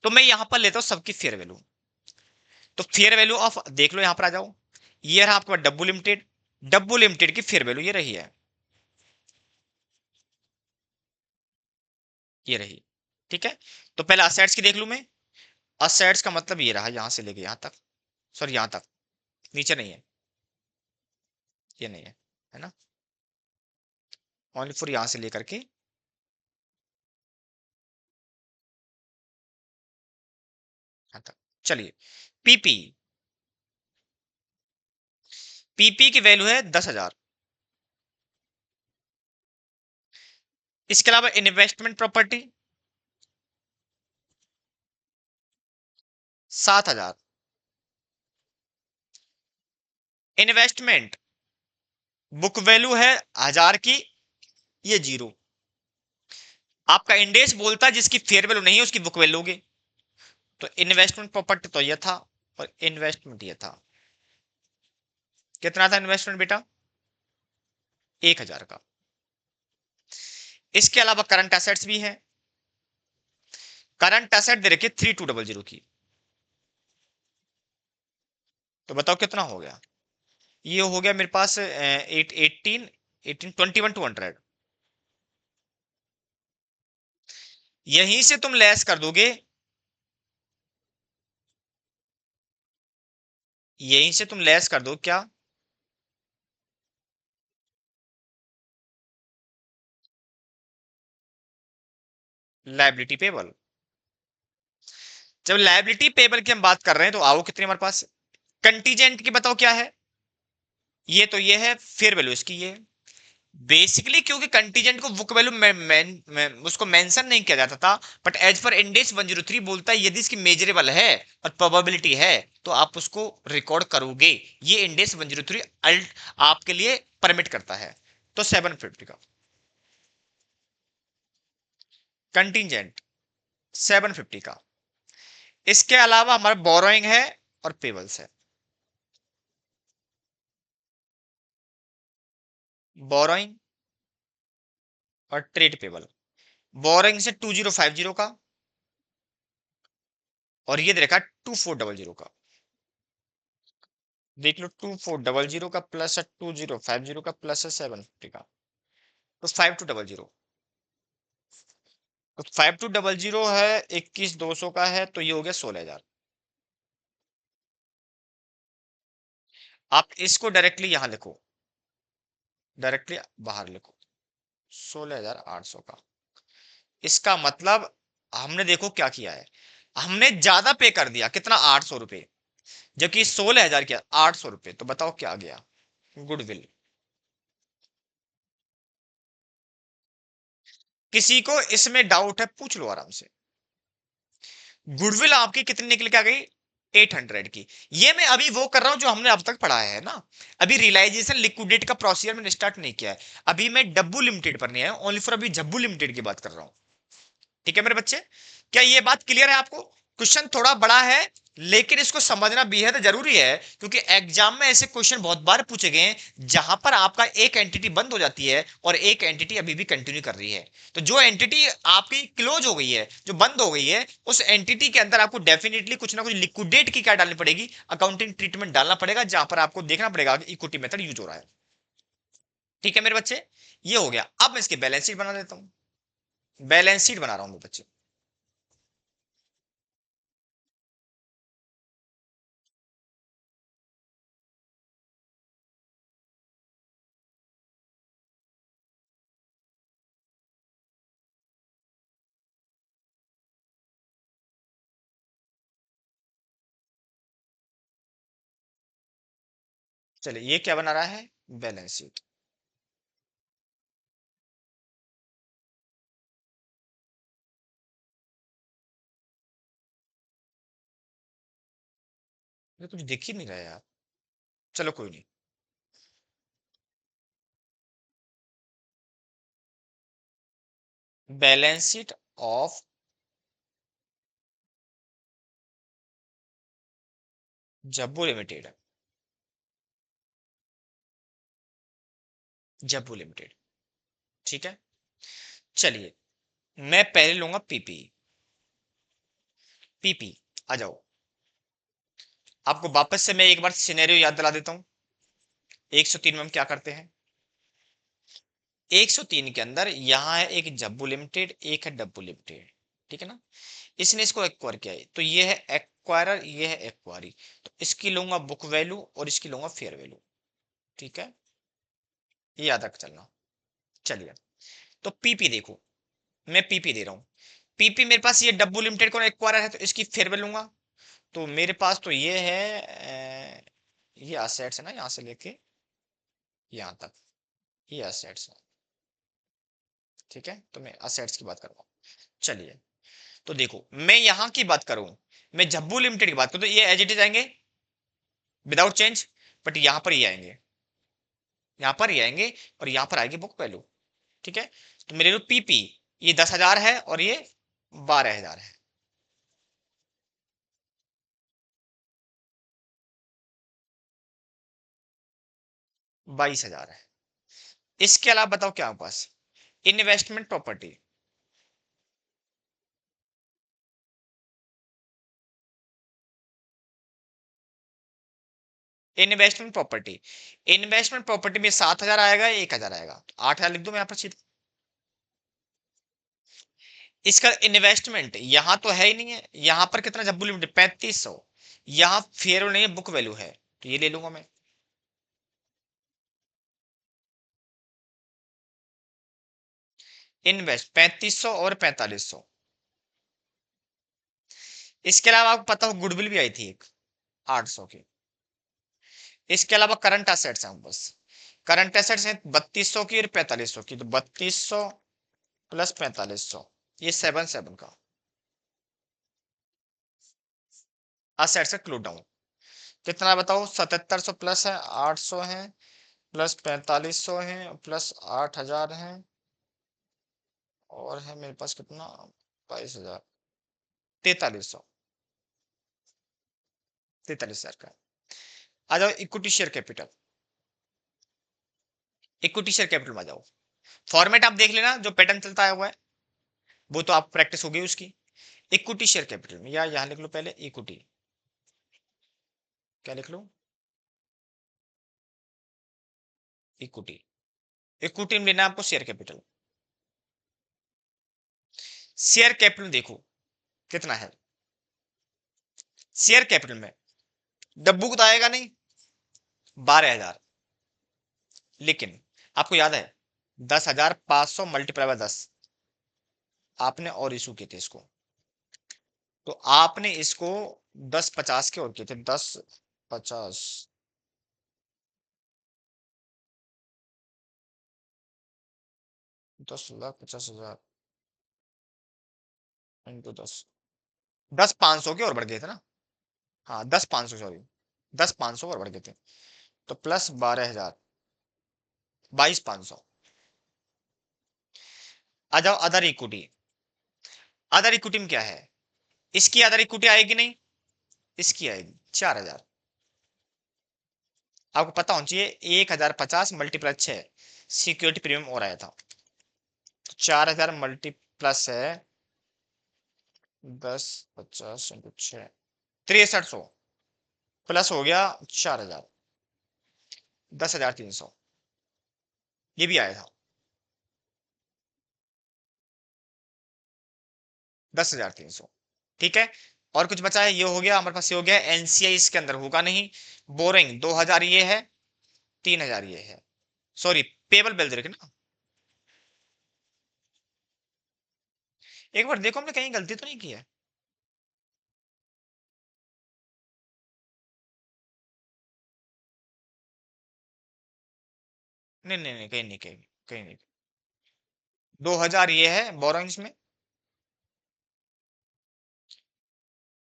तो मैं यहां पर लेता हूं सबकी फेयर वैल्यू। तो फेयर वैल्यू ऑफ देख लो, यहां पर आ जाओ, ये रहा आपका डब्बू लिमिटेड, डब्बू लिमिटेड की फेयर वैल्यू ये रही है, ये रही। ठीक है, तो पहले असेट्स की देख लू मैं, असेट्स का मतलब ये रहा यहां से लेके यहां तक, सॉरी यहां तक, नीचे नहीं है, ये नहीं है ना, ओनली फॉर यहां से लेकर के यहां तक। चलिए, पीपी, पीपी की वैल्यू है 10,000। इसके अलावा investment property 7,000। Investment book value है 1,000 की, ये 0। आपका इंडेक्स बोलता है जिसकी फेयर वैल्यू नहीं है उसकी बुक वैल्यू होगी। तो इन्वेस्टमेंट प्रॉपर्टी तो ये था, और इन्वेस्टमेंट ये था। कितना था इन्वेस्टमेंट बेटा, 1,000 का। इसके अलावा करंट एसेट्स भी है, करंट एसेट दे रखी 3,200 की। तो बताओ कितना हो गया, ये हो गया मेरे पास 21,200। यहीं से तुम लेस कर दोगे, यहीं से तुम लेस कर दो क्या, लाइबिलिटी पेबल। जब लाइबिलिटी पेबल की हम बात कर रहे हैं तो आओ कितनी हमारे पास, कंटीजेंट की बताओ क्या है, ये तो ये है फेयर वैल्यू इसकी, ये बेसिकली क्योंकि कंटीजेंट को बुक वैल्यू उसको मेंशन नहीं किया जाता था, बट एज पर इंडेक्स 103 बोलता है यदि इसकी मेजरेबल है और प्रोबेबिलिटी है तो आप उसको रिकॉर्ड करोगे। ये इंडेक्स 103 अल्ट आपके लिए परमिट करता है। तो 750 का कंटीजेंट, 750 का। इसके अलावा हमारा बोरोइंग है और पेबल्स है। बोरोइंग और ट्रेड पेबल। बोरोइंग से 2050 का, और ये दे रखा 2400 का। देख लो 2400 का प्लस है 2050 का प्लस है 750 का, तो 5200। तो 5200 है, 21200 का है, तो ये हो गया 16,000। आप इसको डायरेक्टली यहां लिखो, डायरेक्टली बाहर लिखो, 16,800 का। इसका मतलब हमने देखो क्या किया है, हमने ज्यादा पे कर दिया, कितना 800 रुपए, जबकि 16,000 क्या 800 रुपए। तो बताओ क्या आ गया, गुडविल। किसी को इसमें डाउट है पूछ लो आराम से। गुडविल आपकी कितनी निकल के आ गई, 800 की। ये मैं अभी वो कर रहा हूं जो हमने अब तक पढ़ा है ना। अभी रियलाइजेशन लिक्विडेट का प्रोसीजर मैंने स्टार्ट नहीं किया है। अभी मैं डब्बू लिमिटेड पर नहीं आया, ओनली फॉर अभी जब्बू लिमिटेड की बात कर रहा हूं। ठीक है मेरे बच्चे, क्या ये बात क्लियर है आपको? क्वेश्चन थोड़ा बड़ा है, लेकिन इसको समझना बेहद जरूरी है, क्योंकि एग्जाम में ऐसे क्वेश्चन बहुत बार पूछे गए हैं जहां पर आपका एक एंटिटी बंद हो जाती है और एक एंटिटी अभी भी कंटिन्यू कर रही है। तो जो एंटिटी आपकी क्लोज हो गई है, जो बंद हो गई है, उस एंटिटी के अंदर आपको डेफिनेटली कुछ ना कुछ लिक्विडेट की क्या डालनी पड़ेगी, अकाउंटिंग ट्रीटमेंट डालना पड़ेगा, जहां पर आपको देखना पड़ेगा कि इक्विटी मेथड यूज हो रहा है। ठीक है मेरे बच्चे, ये हो गया। अब मैं इसकी बैलेंस शीट बना देता हूं। बैलेंस शीट बना रहा हूं मेरे बच्चे। चलिए ये क्या बना रहा है, बैलेंस शीट। ये कुछ दिख ही नहीं रहा है यार। चलो कोई नहीं। Balance sheet of Jabbu limited. Jabbu limited, ठीक है। चलिए मैं पहले लूंगा पीपी। पीपी, आ जाओ। आपको वापस से मैं एक बार सिनेरियो याद दिला देता हूं। 103 में हम क्या करते हैं, 103 के अंदर यहां है एक जब्बू लिमिटेड, एक है डब्बू लिमिटेड, ठीक है ना। इसने इसको एक्वायर किया है, तो ये है एक्वायरर, ये है एक्वायरी। तो इसकी लूंगा बुक वैल्यू और इसकी लूंगा फेयर वैल्यू। ठीक है, ये याद रख चलना। चलिए, तो पीपी देखो, मैं पीपी दे रहा हूं। पीपी मेरे पास ये डब्बू लिमिटेड को एक्वायर है, तो इसकी फेयरवेल लूंगा। तो मेरे पास तो ये है ये असेट्स है ना, यहां से लेके यहां तक ये असेट्स है। ठीक है, तो मैं असेट्स की बात कर रहा हूं। चलिए, तो देखो मैं यहां की बात करूं, मैं जब्बू लिमिटेड की बात करूं, तो ये एज इट इज आएंगे विदाउट चेंज। बट यहां पर ही आएंगे, यहां पर ही आएंगे, और यहां पर आएगी बुक वैल्यू। ठीक है, तो मेरे लिए पीपी ये 10,000 है और ये 12,000 है। 22,000 है। इसके अलावा बताओ क्या हमारे पास, investment property. Investment property, investment property में 7,000 आएगा, 1,000 आएगा, तो 8,000 लिख दो मैं यहाँ पर सीधे। इसका इन्वेस्टमेंट यहां तो है ही नहीं है, यहां पर कितना जब्बू लिमिटेड 3,500, यहां फेयर नहीं है, बुक वैल्यू है, तो ये ले लूंगा मैं। इन्वेस्ट 3,500 और 4,500। इसके अलावा आपको पता हो गुडविल भी आई थी एक 800 की। इसके अलावा करंट असेट्स हैं बस। करंट एसेट्स है 3200 की और 4500 की, तो 3200 प्लस 4500, ये 77 का असेट्स का क्लोज डाउन कितना बताओ। 7700 प्लस है 800 है, प्लस 4500 है, प्लस 8000 है, और है मेरे पास कितना 22,000, 4300, 43,000 का। आ जाओ equity share capital, equity share capital में आ जाओ। फॉर्मेट आप देख लेना, जो पैटर्न चलता है हुआ है वो तो आप प्रैक्टिस हो गई उसकी। इक्विटी शेयर कैपिटल में या यहां लिख लो पहले इक्विटी, क्या लिख लो, इक्विटी। इक्विटी में लेना आपको शेयर कैपिटल। शेयर कैपिटल देखो कितना है शेयर कैपिटल में, डब्बू को तो आएगा नहीं 12,000, लेकिन आपको याद है 10,500 मल्टीप्लाई बाय 10, आपने और इशू किए थे इसको, तो आपने इसको 10,50 के और किए थे, 10,50, 10,50,000 इंटू 10, 10,500 के और बढ़ गए थे ना। हाँ 10,500, सॉरी 10,500 और बढ़ गए थे, तो प्लस 12,000, 22,500। आ जाओ अदर इक्विटी, अदर इक्विटी में क्या है, इसकी अदर इक्विटी आएगी नहीं, इसकी आएगी 4,000। आपको पता होना चाहिए 1,050 मल्टीप्लस 6 सिक्योरिटी प्रीमियम और आया था, तो 4,000 मल्टीप्लस है 10,50 इंटू 6, 6300, प्लस हो गया 4,000, 10,300, ये भी आया था 10,300। ठीक है, और कुछ बचा है, ये हो गया हमारे पास, ये हो गया एनसीआई, इसके अंदर होगा नहीं। बोरिंग 2,000 ये है, 3,000 ये है, सॉरी पेबल बिल देखे ना। एक बार देखो हमने कहीं गलती तो नहीं की है। नहीं नहीं नहीं, कहीं नहीं, कहीं कहीं नहीं। 2,000 ये है बोरोइंग्स में,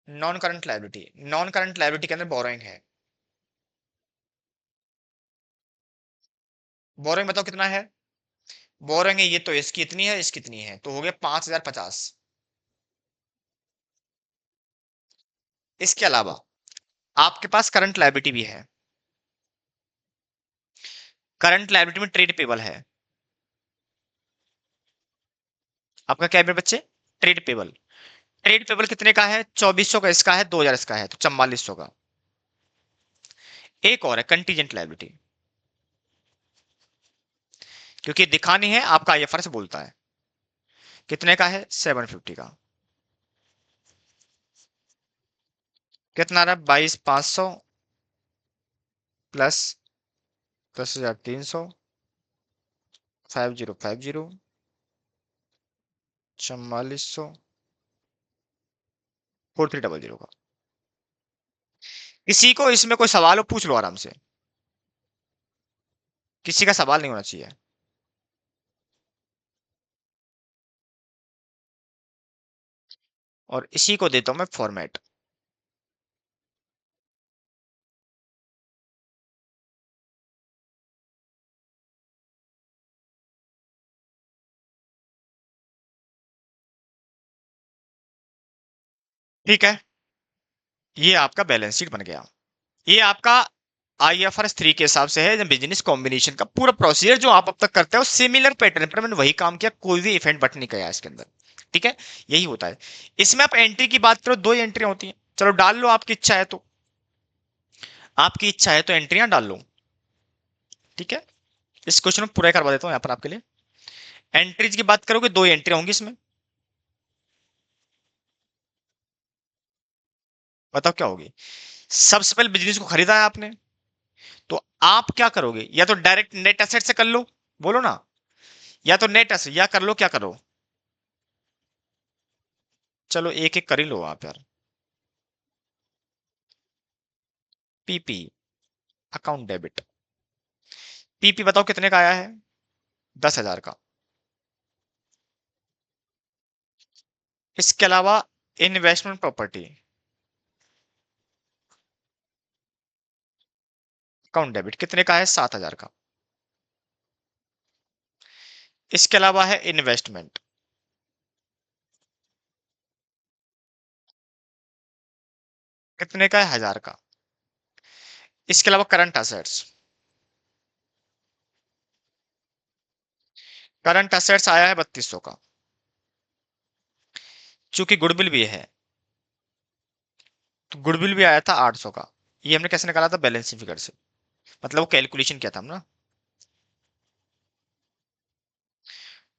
non current liability, non current liability के अंदर बोरोइंग है। बोरोइंग बताओ कितना है, बोरोइंग है ये तो इसकी इतनी है, इसकी इतनी है, तो हो गया 5,050। इसके अलावा आपके पास करंट लायबिलिटी भी है, करंट लायबिलिटी में ट्रेड पेबल है। आपका क्या है मेरे बच्चे, ट्रेड पेबल। ट्रेड पेबल कितने का है, 2,400 का इसका है, 2,000 इसका है, तो 4,400 का। एक और है कंटीजेंट लायबिलिटी, क्योंकि दिखानी है आपका आईएफआरएस बोलता है। कितने का है, 750 का। कितना रहा, 22,500 प्लस 10,300, 5050, 4,400, 4,300 का। किसी को इसमें कोई सवाल हो पूछ लो आराम से, किसी का सवाल नहीं होना चाहिए। और इसी को देता हूं मैं फॉर्मेट। ठीक है, ये आपका बैलेंस शीट बन गया। ये आपका आईएफआरएस 3 के हिसाब से है, बिजनेस कॉम्बिनेशन का पूरा प्रोसीजर जो आप अब तक करते हो सिमिलर पैटर्न पर मैंने वही काम किया, कोई भी इफेक्ट बट नहीं गया इसके अंदर। ठीक है, यही होता है। इसमें आप एंट्री की बात करो, दो एंट्री होती हैं, चलो डाल लो आपकी इच्छा है तो, आपकी इच्छा है तो एंट्रियां डाल लो। ठीक है, इस क्वेश्चन में पूरा करवा देता हूं यहां पर आपके लिए। एंट्रीज की बात करोगे, दो एंट्री होंगी इसमें, बताओ क्या होगी। सबसे पहले बिजनेस को खरीदा है आपने, तो आप क्या करोगे, या तो डायरेक्ट नेट एसेट से कर लो, बोलो ना, या तो नेट एसेट, या कर लो क्या करो, चलो एक एक कर ही लो आप यार। पीपी, अकाउंट डेबिट, पीपी बताओ कितने का आया है? 10,000 का। इसके अलावा इन्वेस्टमेंट प्रॉपर्टी, अकाउंट डेबिट कितने का है? 7,000 का। इसके अलावा है इन्वेस्टमेंट, कितने का है? 1,000 का। इसके अलावा करंट असेट्स, करंट असेट्स आया है 3,200 का। चूंकि गुडविल भी है तो गुडविल भी आया था 800 का। ये हमने कैसे निकाला था? बैलेंस फिगर से, मतलब वो कैलकुलेशन किया था हम ना।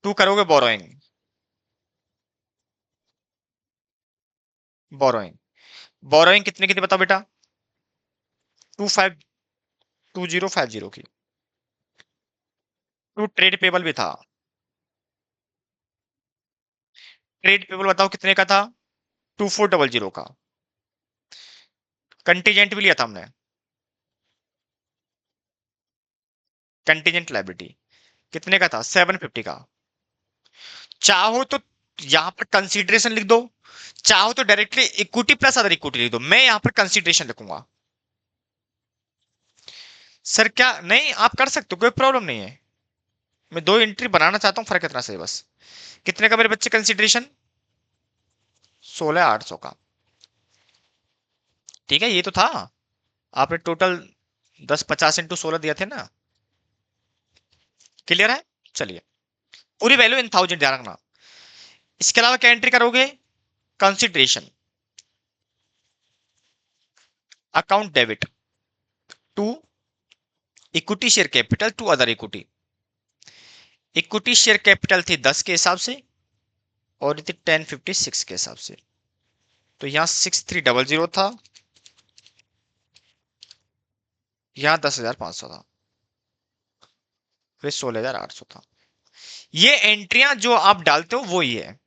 टू करोगे बोरोइंग, बोरोइंग, बोरोइंग कितने की थी बताओ बेटा? 2050 की। टू ट्रेड पेबल भी था। ट्रेड पेबल बताओ कितने का था? 2400 का। कंटीजेंट भी लिया था हमने, कंटीजेंट लायबिलिटी कितने का था? 750 का। चाहो तो यहां पर कंसीडरेशन लिख दो, चाहो तो directly equity plus other equity लिख दो। मैं यहां पर कंसीडरेशन लिखूंगा। सर क्या नहीं, आप कर सकते हो, कोई प्रॉब्लम नहीं है। मैं दो एंट्री बनाना चाहता हूँ, फर्क इतना से बस। कितने का मेरे बच्चे कंसीडरेशन? 16,800 का। ठीक है, ये तो था। आपने टोटल 10 50 × 16 दिया थे ना। क्लियर है? चलिए, पूरी वैल्यू इन थाउजेंड ध्यान रखना। इसके अलावा क्या एंट्री करोगे? Consideration, account debit to equity share capital to other equity. Equity share capital थी 10 के हिसाब से और ये थी 1056 के हिसाब से। तो यहां 6300 था, यहां 10,500 था, फिर 16,800 था। ये एंट्रियां जो आप डालते हो वो ही है,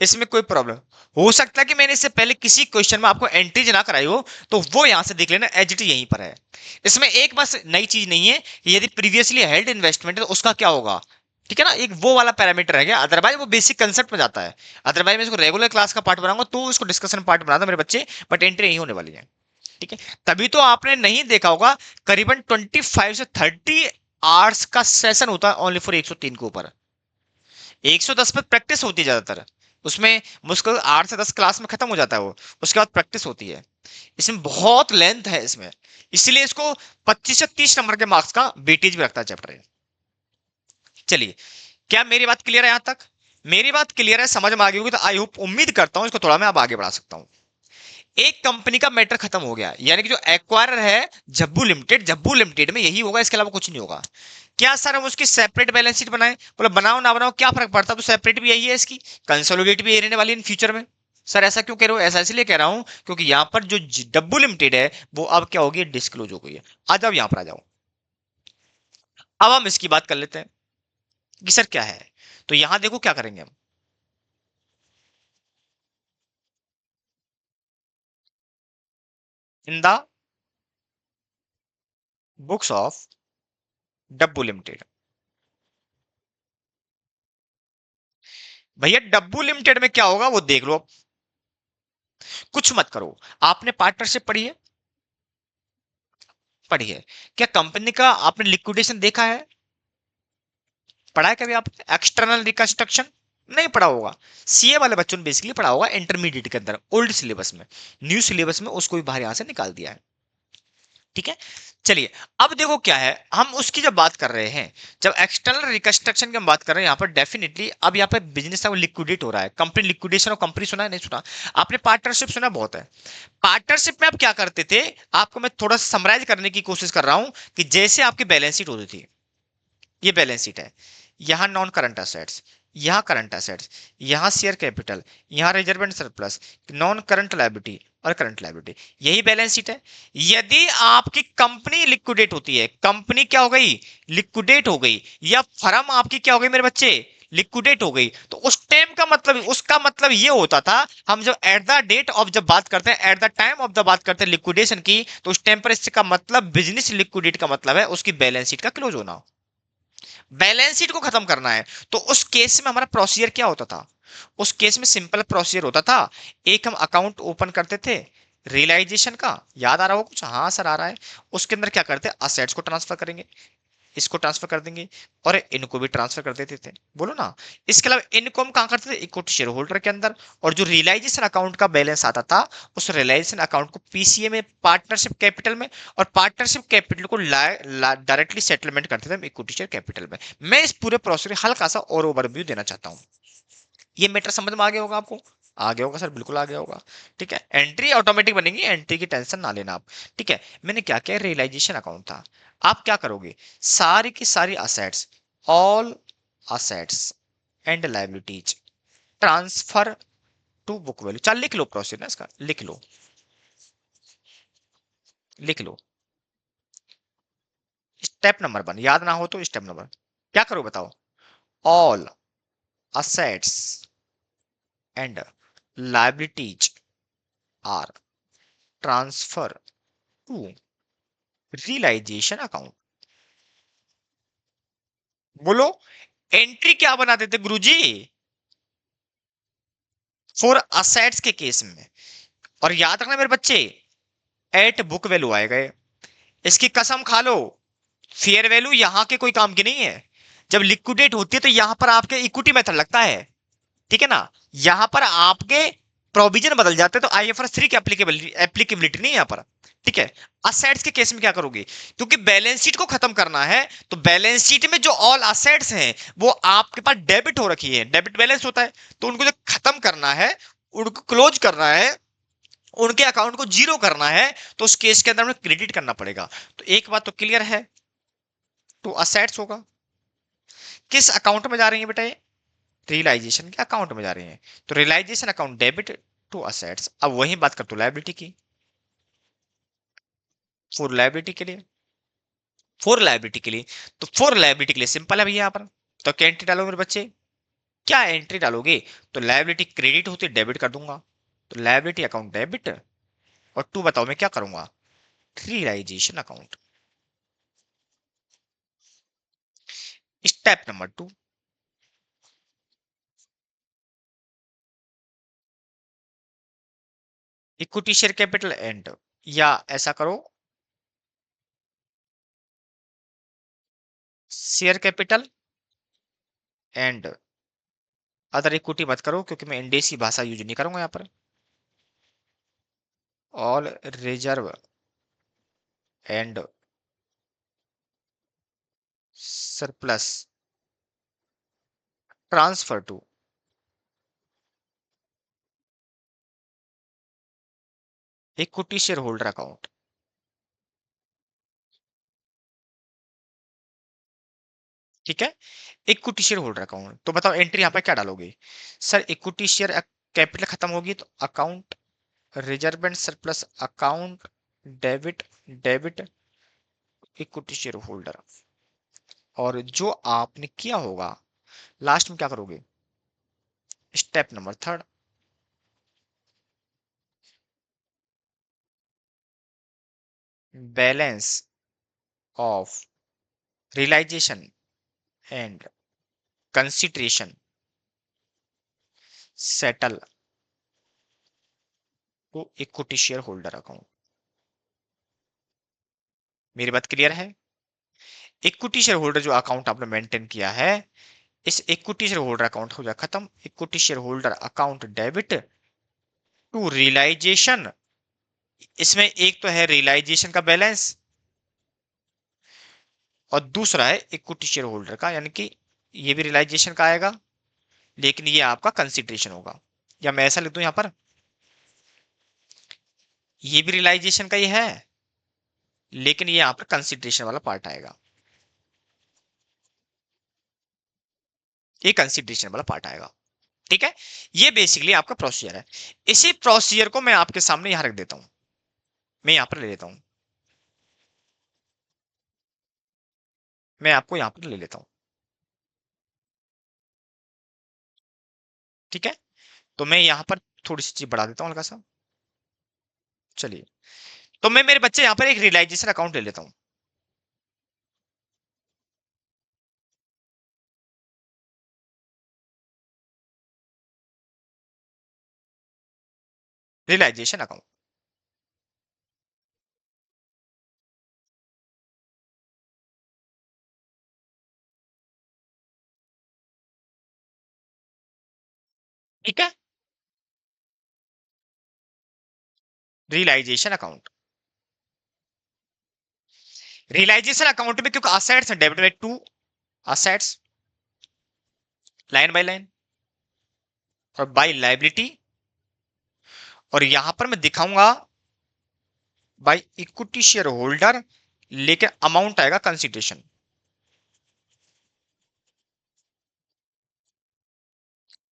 इसमें कोई प्रॉब्लम। हो सकता है कि मैंने इससे पहले किसी क्वेश्चन में आपको एंट्रीज ना कराई हो, तो वो यहां से देख लेना, एज इट इज यहीं पर है। इसमें एक बस नई चीज नहीं है कि यदि प्रीवियसली हेल्ड इन्वेस्टमेंट है तो उसका क्या होगा। ठीक है ना, एक वो वाला पैरामीटर है क्या, अदरवाइज वो बेसिक कंसेप्ट में जाता है। अदरवाइज मैं इसको रेगुलर क्लास का पार्ट बनाऊंगा तो इसको डिस्कशन पार्ट बनाता मेरे बच्चे, बट एंट्री नहीं होने वाली है। ठीक है, तभी तो आपने नहीं देखा होगा, करीबन 25 से 30 आवर्स का सेशन होता है ओनली फॉर 103 के ऊपर। 110 पर प्रैक्टिस होती है ज्यादातर, उसमें मुश्किल 8 से 10 क्लास में खत्म हो जाता है वो, उसके बाद प्रैक्टिस होती है। इसमें बहुत लेंथ है इसमें, इसलिए इसको 25 से 30 नंबर के मार्क्स का वेटेज भी रखता है चैप्टर। चलिए, क्या मेरी बात क्लियर है यहां तक? मेरी बात क्लियर है, समझ में आ गई होगी, तो आई होप, उम्मीद करता हूं इसको थोड़ा मैं अब आगे बढ़ा सकता हूं। एक कंपनी का मैटर खत्म हो गया, यानी कि जो एक्वायरर है जब्बू लिमिटेड, जब्बू लिमिटेड में यही होगा, इसके अलावा कुछ नहीं होगा। क्या सर हम उसकी सेपरेट बैलेंस शीट बनाएं? बोले बनाओ ना बनाओ क्या फर्क पड़ता है, तो सेपरेट भी यही है इसकी, कंसोलिडेट भी यही रहने वाली इन फ्यूचर में। सर ऐसा क्यों कह रहे हो? ऐसा इसलिए कह रहा हूं क्योंकि यहां पर जो डब्बू लिमिटेड है वो अब क्या होगी, डिस्क्लोज हो गई है। आ जाओ यहां पर आ जाओ, अब हम इसकी बात कर लेते हैं कि सर क्या है। तो यहां देखो क्या करेंगे हम, in the books of Dabbu limited. भैया डब्बू लिमिटेड में क्या होगा वो देख लो, कुछ मत करो। आपने पार्टनरशिप पढ़ी है? पढ़ी है। क्या कंपनी का आपने लिक्विडेशन देखा है? पढ़ा है कभी आपने एक्सटर्नल रिकंस्ट्रक्शन? नहीं पढ़ा होगा। सीए वाले बच्चों ने बेसिकली पढ़ा होगा इंटरमीडिएट के अंदर, ओल्ड सिलेबस में। न्यू सिलेबस में उसको भी बाहर यहां से निकाल दिया है। ठीक है, चलिए, अब देखो क्या है, हम उसकी जब बात कर रहे हैं, जब एक्सटर्नल रिकंस्ट्रक्शन की हम बात कर रहे हैं, यहां पर डेफिनेटली अब यहां पर बिजनेस है वो लिक्विडेट हो रहा है। कंपनी लिक्विडेशन और कंपनी सुना है? नहीं सुना? आपने पार्टनरशिप सुना बहुत है। पार्टनरशिप में आप क्या करते थे, आपको मैं थोड़ा सा समराइज करने की कोशिश कर रहा हूं, कि जैसे आपकी बैलेंस शीट होती थी, ये बैलेंस शीट है, यहां नॉन करंट असेट्स, यहां करंट असेट्स, यहां शेयर कैपिटल, यहां reserve and surplus, non current liability और करंट लायबिलिटी, यही बैलेंस शीट है। यदि आपकी कंपनी लिक्विडेट होती है, कंपनी क्या हो गई, लिक्विडेट हो गई, या फर्म आपकी क्या हो गई मेरे बच्चे, लिक्विडेट हो गई, तो उस टाइम का मतलब, उसका मतलब ये होता था, हम जब एट द डेट ऑफ जब बात करते हैं, at the time of the बात करते हैं लिक्विडेशन की, तो उस टाइम पर इसका मतलब बिजनेस लिक्विडेट का मतलब है उसकी बैलेंस शीट का क्लोज होना, बैलेंस शीट को खत्म करना है। तो उस केस में हमारा प्रोसीजर क्या होता था? उस केस में सिंपल प्रोसीजर होता था, एक हम अकाउंट ओपन करते थे रियलाइजेशन का, याद आ रहा हो कुछ? हाँ सर आ रहा है। उसके अंदर क्या करते हैं, असेट्स को ट्रांसफर करेंगे, इसको ट्रांसफर कर देंगे, और इनको भी ट्रांसफर कर देते थे, बोलो ना। इसके अलावा इनको हम कहां करते थे, इक्विटी शेयर होल्डर के अंदर। और जो रियलाइजेशन अकाउंट का बैलेंस आता था, उस रियलाइजेशन अकाउंट को पीसीए में, पार्टनरशिप कैपिटल में, और पार्टनरशिप कैपिटल को डायरेक्टली सेटलमेंट करते थे हम इक्विटी शेयर कैपिटल में। मैं इस पूरे प्रोसेस हल्का सा और ओवरव्यू देना चाहता हूँ। ये मैटर समझ में आ गया होगा आपको? आ गया होगा सर, बिल्कुल आ गया होगा। ठीक है, एंट्री ऑटोमेटिक बनेगी, एंट्री की टेंशन ना लेना आप। ठीक है, मैंने क्या किया, रियलाइजेशन अकाउंट था। आप क्या करोगे, सारी की सारी assets, all assets and liabilities transfer to book value. चल लिख लो प्रोसीजर ना इसका, लिख लो, लिख लो। स्टेप नंबर 1 याद ना हो तो स्टेप नंबर क्या करो बताओ, all assets and liabilities are transfer to realisation account. बोलो, एंट्री क्या बना देते गुरुजी, फॉर असेट्स के केस में। और याद रखना मेरे बच्चे, एट बुक वैल्यू आएगा ये। इसकी कसम खा लो, फेयर वैल्यू यहां के कोई काम की नहीं है। जब लिक्विडेट होती है तो यहां पर आपके इक्विटी मेथड लगता है, ठीक है ना। यहां पर आपके प्रोविजन बदल जाते हैं, तो IFRS 3 की एप्लीकेबिलिटी नहीं है यहां पर। ठीक है, असेट्स के केस में क्या करोगे, क्योंकि बैलेंस शीट को खत्म करना है, तो बैलेंस शीट में जो ऑल असेट्स हैं वो आपके पास डेबिट हो रखी है, डेबिट बैलेंस होता है, तो उनको जो खत्म करना है, उनको क्लोज करना है, उनके अकाउंट को जीरो करना है, तो उस केस के अंदर हमें क्रेडिट करना पड़ेगा। तो एक बात तो क्लियर है, तो असेट्स होगा, किस अकाउंट में जा रही है बेटा ये, रियलाइजेशन के अकाउंट में जा रही हैं, तो realisation account debit to assets. अब वही बात कर, तो लायबिलिटी की, फॉर लायबिलिटी के लिए, फॉर लायबिलिटी के लिए, तो फॉर लायबिलिटी के लिए सिंपल है भैया यहाँ पर। तो क्या एंट्री डालो मेरे बच्चे, क्या एंट्री डालोगे, तो लायबिलिटी क्रेडिट होती है, डेबिट कर दूंगा, तो लायबिलिटी अकाउंट डेबिट, और टू बताओ मैं क्या करूंगा, realisation account. Step number 2, equity share capital and, या ऐसा करो, share capital and other equity मत करो, क्योंकि मैं इंडेसी भाषा यूज नहीं करूंगा यहाँ पर। All reserve and surplus transfer to equity share holder account. ठीक है, इक्विटी शेयर होल्डर अकाउंट, तो बताओ एंट्री यहाँ पे क्या डालोगे, सर इक्विटी शेयर कैपिटल खत्म होगी तो account reserve and surplus account debit, debit equity share holder. और जो आपने किया होगा लास्ट में क्या करोगे, step number 3, balance of realization and consideration settle to equity share holder account. मेरी बात क्लियर है? इक्विटी शेयर होल्डर जो अकाउंट आपने मेंटेन किया है, इस इक्विटी शेयर होल्डर अकाउंट हो जाए खत्म, equity share holder account debit to realization. इसमें एक तो है रियलाइजेशन का बैलेंस, और दूसरा है इक्विटी शेयर होल्डर का, यानी कि ये भी रियलाइजेशन का आएगा, लेकिन ये आपका कंसिडरेशन होगा। या मैं ऐसा लिख दूं यहां पर, ये भी रियलाइजेशन का ही है, लेकिन ये यहां पर कंसिडरेशन वाला पार्ट आएगा, ये कंसिडरेशन वाला पार्ट आएगा। ठीक है, ये बेसिकली आपका प्रोसीजर है। इसी प्रोसीजर को मैं आपके सामने यहां रख देता हूं, मैं यहां पर ले लेता हूं, मैं आपको यहां पर ले लेता हूं। ठीक है, तो मैं यहाँ पर थोड़ी सी चीज बढ़ा देता हूँ हल्का सा। चलिए, तो मैं मेरे बच्चे यहाँ पर एक रियलाइजेशन अकाउंट ले लेता हूँ। Realization account. ठीक है, रियलाइजेशन अकाउंट। रियलाइजेशन अकाउंट में क्योंकि assets debit by to assets, line by line, और बाय लाइबिलिटी, और यहां पर मैं दिखाऊंगा बाय इक्विटी शेयर होल्डर, लेकिन अमाउंट आएगा कंसिडरेशन।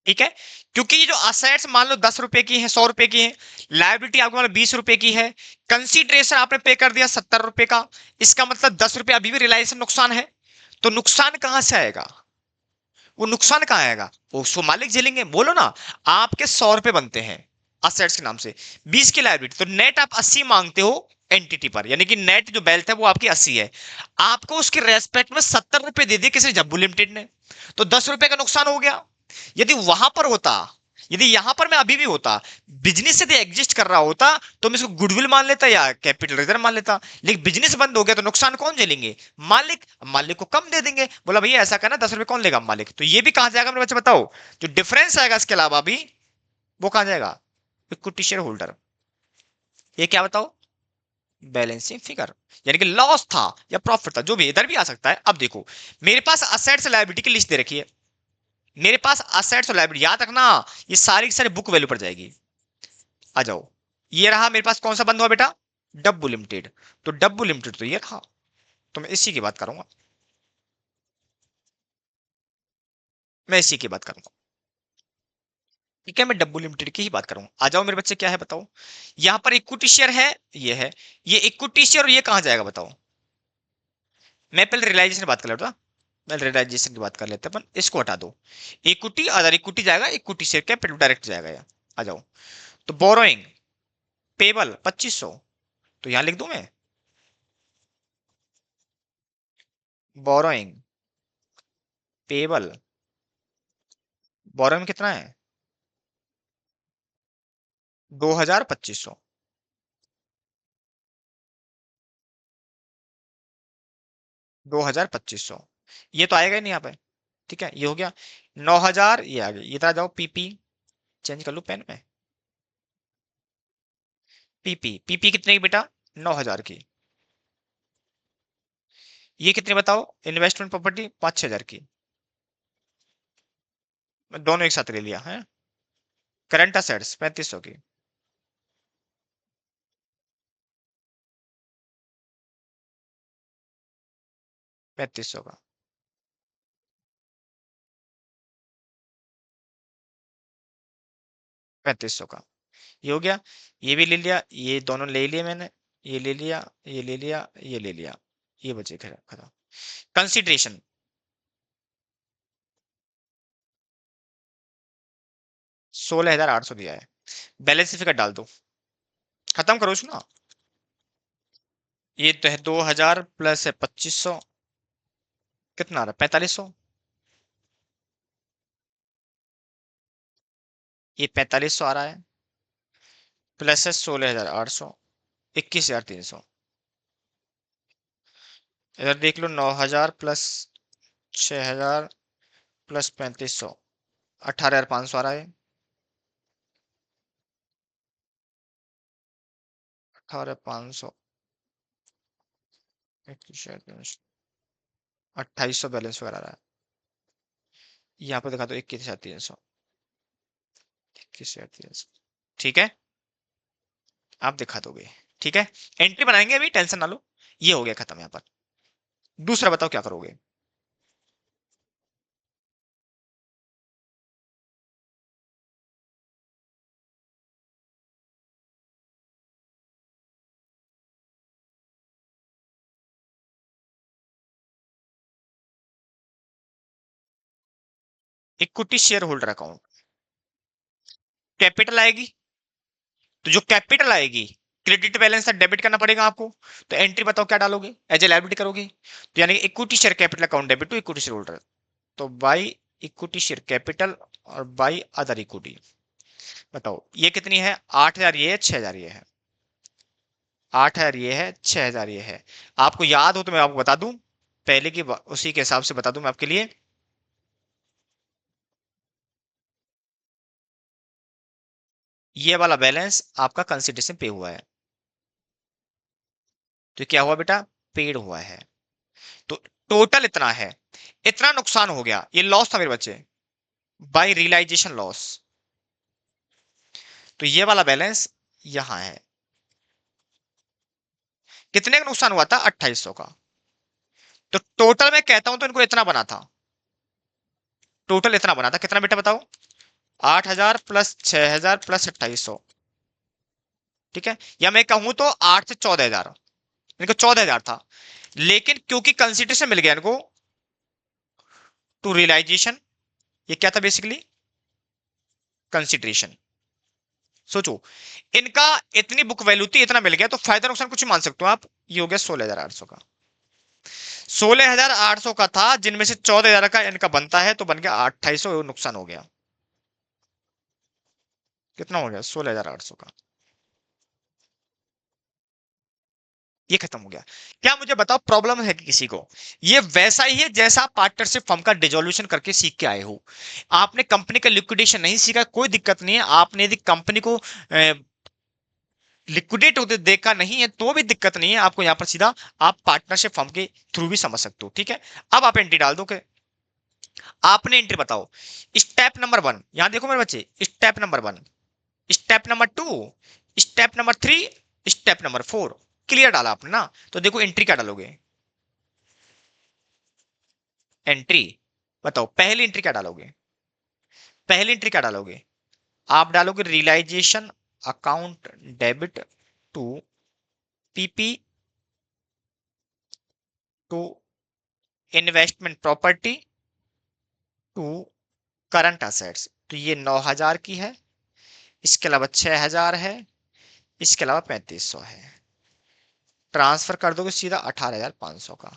ठीक है, क्योंकि ये जो असेट्स मान लो 10 रुपए की है, 100 रुपए की है, लाइबिलिटी आपको मान लो 20 रुपए की है, कंसिडरेशन आपने पे कर दिया 70 रुपए का, इसका मतलब 10 रुपए अभी भी रिलायंस नुकसान है। तो नुकसान कहां से आएगा? वो नुकसान कहां आएगा? वो उसको मालिक झेलेंगे। बोलो ना, आपके 100 रुपए बनते हैं असेट्स के नाम से, 20 की लाइबिलिटी, तो नेट आप 80 मांगते हो एंटिटी पर, यानी कि नेट जो वेल्थ है वो आपकी 80 है। आपको उसके रेस्पेक्ट में 70 रुपए दे दिए किसी जब्बू लिमिटेड ने, तो 10 रुपए का नुकसान हो गया। यदि वहां पर होता, यदि यहां पर मैं अभी भी होता, बिजनेस यदि एग्जिस्ट कर रहा होता, तो मैं इसको गुडविल मान लेता या कैपिटल रिजर्व मान लेता। लेकिन बिजनेस बंद हो गया तो नुकसान कौन झेलेंगे? मालिक। मालिक को कम दे देंगे, बोला भैया ऐसा करना, 10 रुपए कौन लेगा? मालिक। तो ये भी कहां जाएगा मेरे बच्चे बताओ? जो डिफरेंस आएगा इसके अलावा भी, वो कहां जाएगा? Equity share holder. ये क्या बताओ? Balancing figure. यानी कि लॉस था या प्रॉफिट था, जो भी इधर भी आ सकता है। अब देखो, मेरे पास असेट्स लायबिलिटी की लिस्ट दे रखी है, मेरे पास असेट्स और लायबिलिटी, याद रखना ये सारी की सारी बुक वैल्यू पर जाएगी। आ जाओ, ये रहा मेरे पास, कौन सा बंद हुआ बेटा? डब्बू लिमिटेड। तो डब्बू लिमिटेड तो ये रहा, तो मैं इसी की बात करूंगा, मैं इसी की बात करूंगा। ठीक है, मैं डब्बू लिमिटेड की ही बात करूंगा। आ जाओ मेरे बच्चे, क्या है बताओ? यहां पर इक्विटी शेयर है, ये है, ये इक्विटी शेयर, और ये कहां जाएगा बताओ? मैं पहले रियलाइजेशन की बात कर लेता, पहले रियलाइजेशन की बात कर लेते हैं अपन, इसको हटा दो। इक्विटी, अदर इक्विटी जाएगा, इक्विटी शेयर कैपिटल डायरेक्ट जाएगा यहाँ। आ जाओ, तो बोरोइंग पेबल 2500, तो यहां लिख दूं मैं, बोरोइंग पेबल, बोरोइंग कितना है? 2250। 2250, ये तो आएगा ही नहीं यहाँ पे। ठीक है, ये हो गया 9000, ये आ गया, ये तरह जाओ, पीपी चेंज कर लू पेन में। पीपी, पीपी कितने की बेटा? 9000 की। ये कितने बताओ? इन्वेस्टमेंट प्रॉपर्टी 5-6000 की। मैं दोनों एक साथ ले लिया है। करंट असेट्स 3500 की। 3500 का। 3500 का, ये हो गया। ये भी ले लिया, ये दोनों ले लिए मैंने, ये ले लिया, ये ले लिया, ये ले लिया, ये बचे खत्म। कंसिडरेशन, 16800 दिया है। बैलेंस फिगर डाल दो, खत्म करो इसको ना। ये तो है 2000 प्लस है 2500, कितना आ रहा है? 4500। ये 4500 आ रहा है, प्लस है 16800, 21300। इधर देख लो, 9000 प्लस 6000 प्लस 3500, 18500 आ रहा है। 18500, 2800 बैलेंस वगैरह आ रहा है। यहाँ पे दिखा दो 21300, 21300। ठीक है, आप दिखा दोगे। ठीक है, एंट्री बनाएंगे अभी, टेंशन ना लो। ये हो गया खत्म यहाँ पर। दूसरा बताओ क्या करोगे? Equity share holder account. Capital आएगी, तो जो कैपिटल आएगी, क्रेडिट बैलेंस से डेबिट करना पड़ेगा आपको। तो एंट्री बताओ क्या डालोगे, एज ए लायबिलिटी करोगे, तो यानी equity share capital account debit to equity share holder. तो बाई इक्विटी शेयर कैपिटल और बाई अदर इक्विटी। बताओ ये कितनी है, 8,000 ये है, 6,000 ये है। 8,000 ये है, 6,000 ये है। आपको याद हो तो मैं आपको बता दूं, पहले की उसी के हिसाब से बता दूं मैं आपके लिए। ये वाला बैलेंस आपका कंसिडरेशन पे हुआ है, तो क्या हुआ बेटा, पेड हुआ है। तो टोटल इतना है, इतना नुकसान हो गया, ये लॉस था मेरे बच्चे, बाय रियलाइजेशन लॉस। तो ये वाला बैलेंस यहां है। कितने का नुकसान हुआ था, 2800 का। तो टोटल मैं कहता हूं तो इनको इतना बना था, टोटल इतना बना था, कितना बेटा बताओ, 8,000 प्लस 6,000 प्लस 2800, ठीक है। या मैं कहूं तो 8 से 14,000, इनको 14,000 था, लेकिन क्योंकि कंसिडरेशन मिल गया इनको टू रियलाइजेशन, ये क्या था बेसिकली, कंसिडरेशन। सोचो, इनका इतनी बुक वैल्यू थी, इतना मिल गया, तो फायदा नुकसान कुछ मान सकते हो आप। ये हो गया 16,800 का, 16,800 का था, जिनमें से 14,000 का इनका बनता है, तो बन गया 2800, नुकसान हो गया। कितना हो गया, 16,800 का, ये खत्म हो गया। क्या मुझे बताओ प्रॉब्लम है कि किसी को, ये वैसा ही है जैसा पार्टनरशिप फर्म का डिसोल्यूशन करके सीख के आए हो। आपने कंपनी का लिक्विडेशन नहीं सीखा, कोई दिक्कत नहीं है। आपने यदि कंपनी को लिक्विडेट होते देखा नहीं है तो भी दिक्कत नहीं है, आपको यहां पर सीधा आप पार्टनरशिप फर्म के थ्रू भी समझ सकते हो, ठीक है। अब आप एंट्री डाल दो के, आपने एंट्री बताओ, स्टेप नंबर 1, यहां देखो मेरे बच्चे, step number 1, step number 2, step number 3, step number 4, clear डाला आपने ना। तो देखो एंट्री क्या डालोगे, एंट्री बताओ, पहली एंट्री क्या डालोगे, पहली एंट्री क्या डालोगे, आप डालोगे realization account debit to PP to investment property to current assets. तो ये 9,000 की है, इसके अलावा 6,000 है, इसके अलावा 3,500 है। ट्रांसफर कर दोगे सीधा 18,500 का।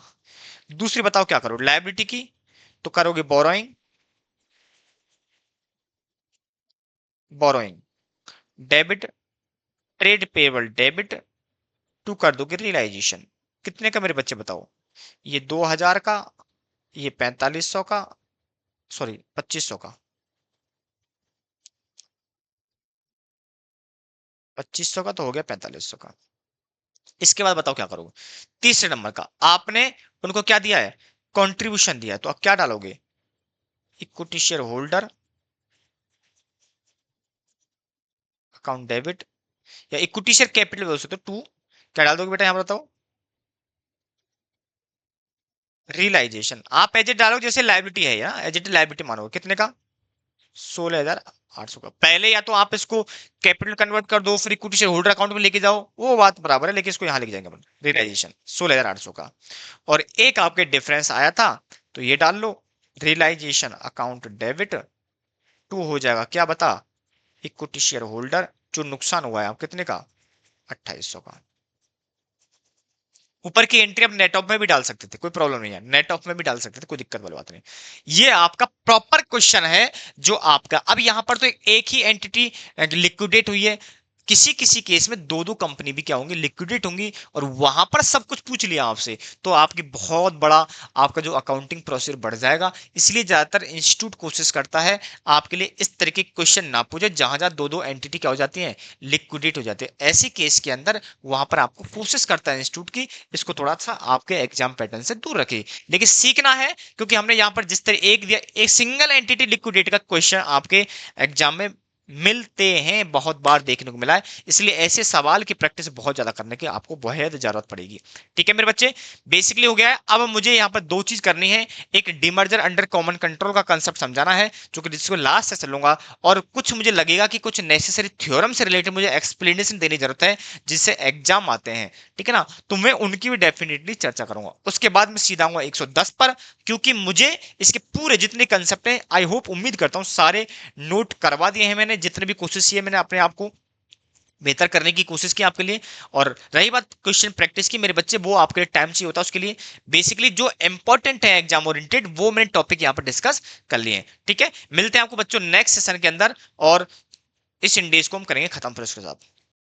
दूसरी बताओ क्या करो, लायबिलिटी की, तो करोगे borrowing, borrowing debit, trade payable debit to कर दोगे रियलाइजेशन। कितने का मेरे बच्चे बताओ, ये 2,000 का, ये 4,500 का, सॉरी 2,500 का, 2,500 का तो हो गया 4,500 का। इसके बाद बताओ क्या करोगे, तीसरे नंबर का, आपने उनको क्या दिया है, कंट्रीब्यूशन दिया है, तो आप क्या डालोगे, equity share holder account debit, या इक्विटी शेयर कैपिटल बोल सकते हो टू, क्या डाल दोगे बेटा यहां बताओ, रियलाइजेशन। आप एजेट डालो जैसे लाइबिलिटी है, या एजेट लाइबिलिटी मानोगे, कितने का, 16,800 का। पहले या तो आप इसको कैपिटल कन्वर्ट कर दो, फिर इक्विटी शेयर होल्डर अकाउंट में लेके जाओ, वो बात बराबर है, लेकिन इसको यहां लेके जाएंगे अपन, रियलाइजेशन 16,800 का। और एक आपके डिफरेंस आया था, तो ये डाल लो, रियलाइजेशन अकाउंट डेबिट टू हो जाएगा क्या बता, इक्विटी शेयर होल्डर, जो नुकसान हुआ है आप कितने का, 2,800 का। ऊपर की एंट्री आप नेट ऑफ में भी डाल सकते थे, कोई प्रॉब्लम नहीं है, नेट ऑफ में भी डाल सकते थे, कोई दिक्कत वाली बात नहीं। ये आपका प्रॉपर क्वेश्चन है जो आपका, अब यहां पर तो एक ही एंटिटी लिक्विडेट हुई है, किसी किसी केस में दो दो कंपनी भी क्या होंगी, लिक्विडेट होंगी, और वहां पर सब कुछ पूछ लिया आपसे, तो आपकी बहुत बड़ा आपका जो अकाउंटिंग प्रोसीजर बढ़ जाएगा। इसलिए ज्यादातर इंस्टीट्यूट कोशिश करता है आपके लिए इस तरीके के क्वेश्चन ना पूछे जहां जहां दो दो एंटिटी क्या हो जाती है, लिक्विडेट हो जाते हैं। ऐसी केस के अंदर वहां पर आपको कोशिश करता है इंस्टीट्यूट की इसको थोड़ा सा आपके एग्जाम पैटर्न से दूर रखे, लेकिन सीखना है, क्योंकि हमने यहां पर जिस तरह एक दिया, एक सिंगल एंटिटी लिक्विडेट का क्वेश्चन आपके एग्जाम में मिलते हैं, बहुत बार देखने को मिला है। इसलिए ऐसे सवाल की प्रैक्टिस बहुत ज्यादा करने की आपको बहुत जरूरत पड़ेगी, ठीक है मेरे बच्चे। बेसिकली हो गया है। अब मुझे यहाँ पर दो चीज करनी है, एक डिमर्जर अंडर कॉमन कंट्रोल का कंसेप्ट समझाना है, जो कि जिसको लास्ट से चलूंगा, और कुछ मुझे लगेगा कि कुछ नेसेसरी थ्योरम से रिलेटेड मुझे एक्सप्लेनेशन देने की जरूरत है, जिससे एग्जाम आते हैं, ठीक है ना। तो मैं उनकी भी डेफिनेटली चर्चा करूंगा। उसके बाद मैं सीधा आऊंगा 110 पर, क्योंकि मुझे इसके पूरे जितने कंसेप्ट हैं, आई होप उम्मीद करता हूं सारे नोट करवा दिए हैं मैंने, मैंने जितने भी कोशिश की है, मैंने अपने आप को बेहतर करने की कोशिश की आपके लिए। और रही बात क्वेश्चन प्रैक्टिस की मेरे बच्चे, वो आपके लिए टाइम चाहिए होता है, उसके लिए बेसिकली जो इंपॉर्टेंट है एग्जाम ओरिएंटेड वो मैंने टॉपिक यहाँ पर डिस्कस कर लिए हैं। ठीक है, मिलते हैं आपको बच्चों नेक्स्ट सेशन के अंदर, और इस इंडेज को हम करेंगे खत्म फिर उसके साथ।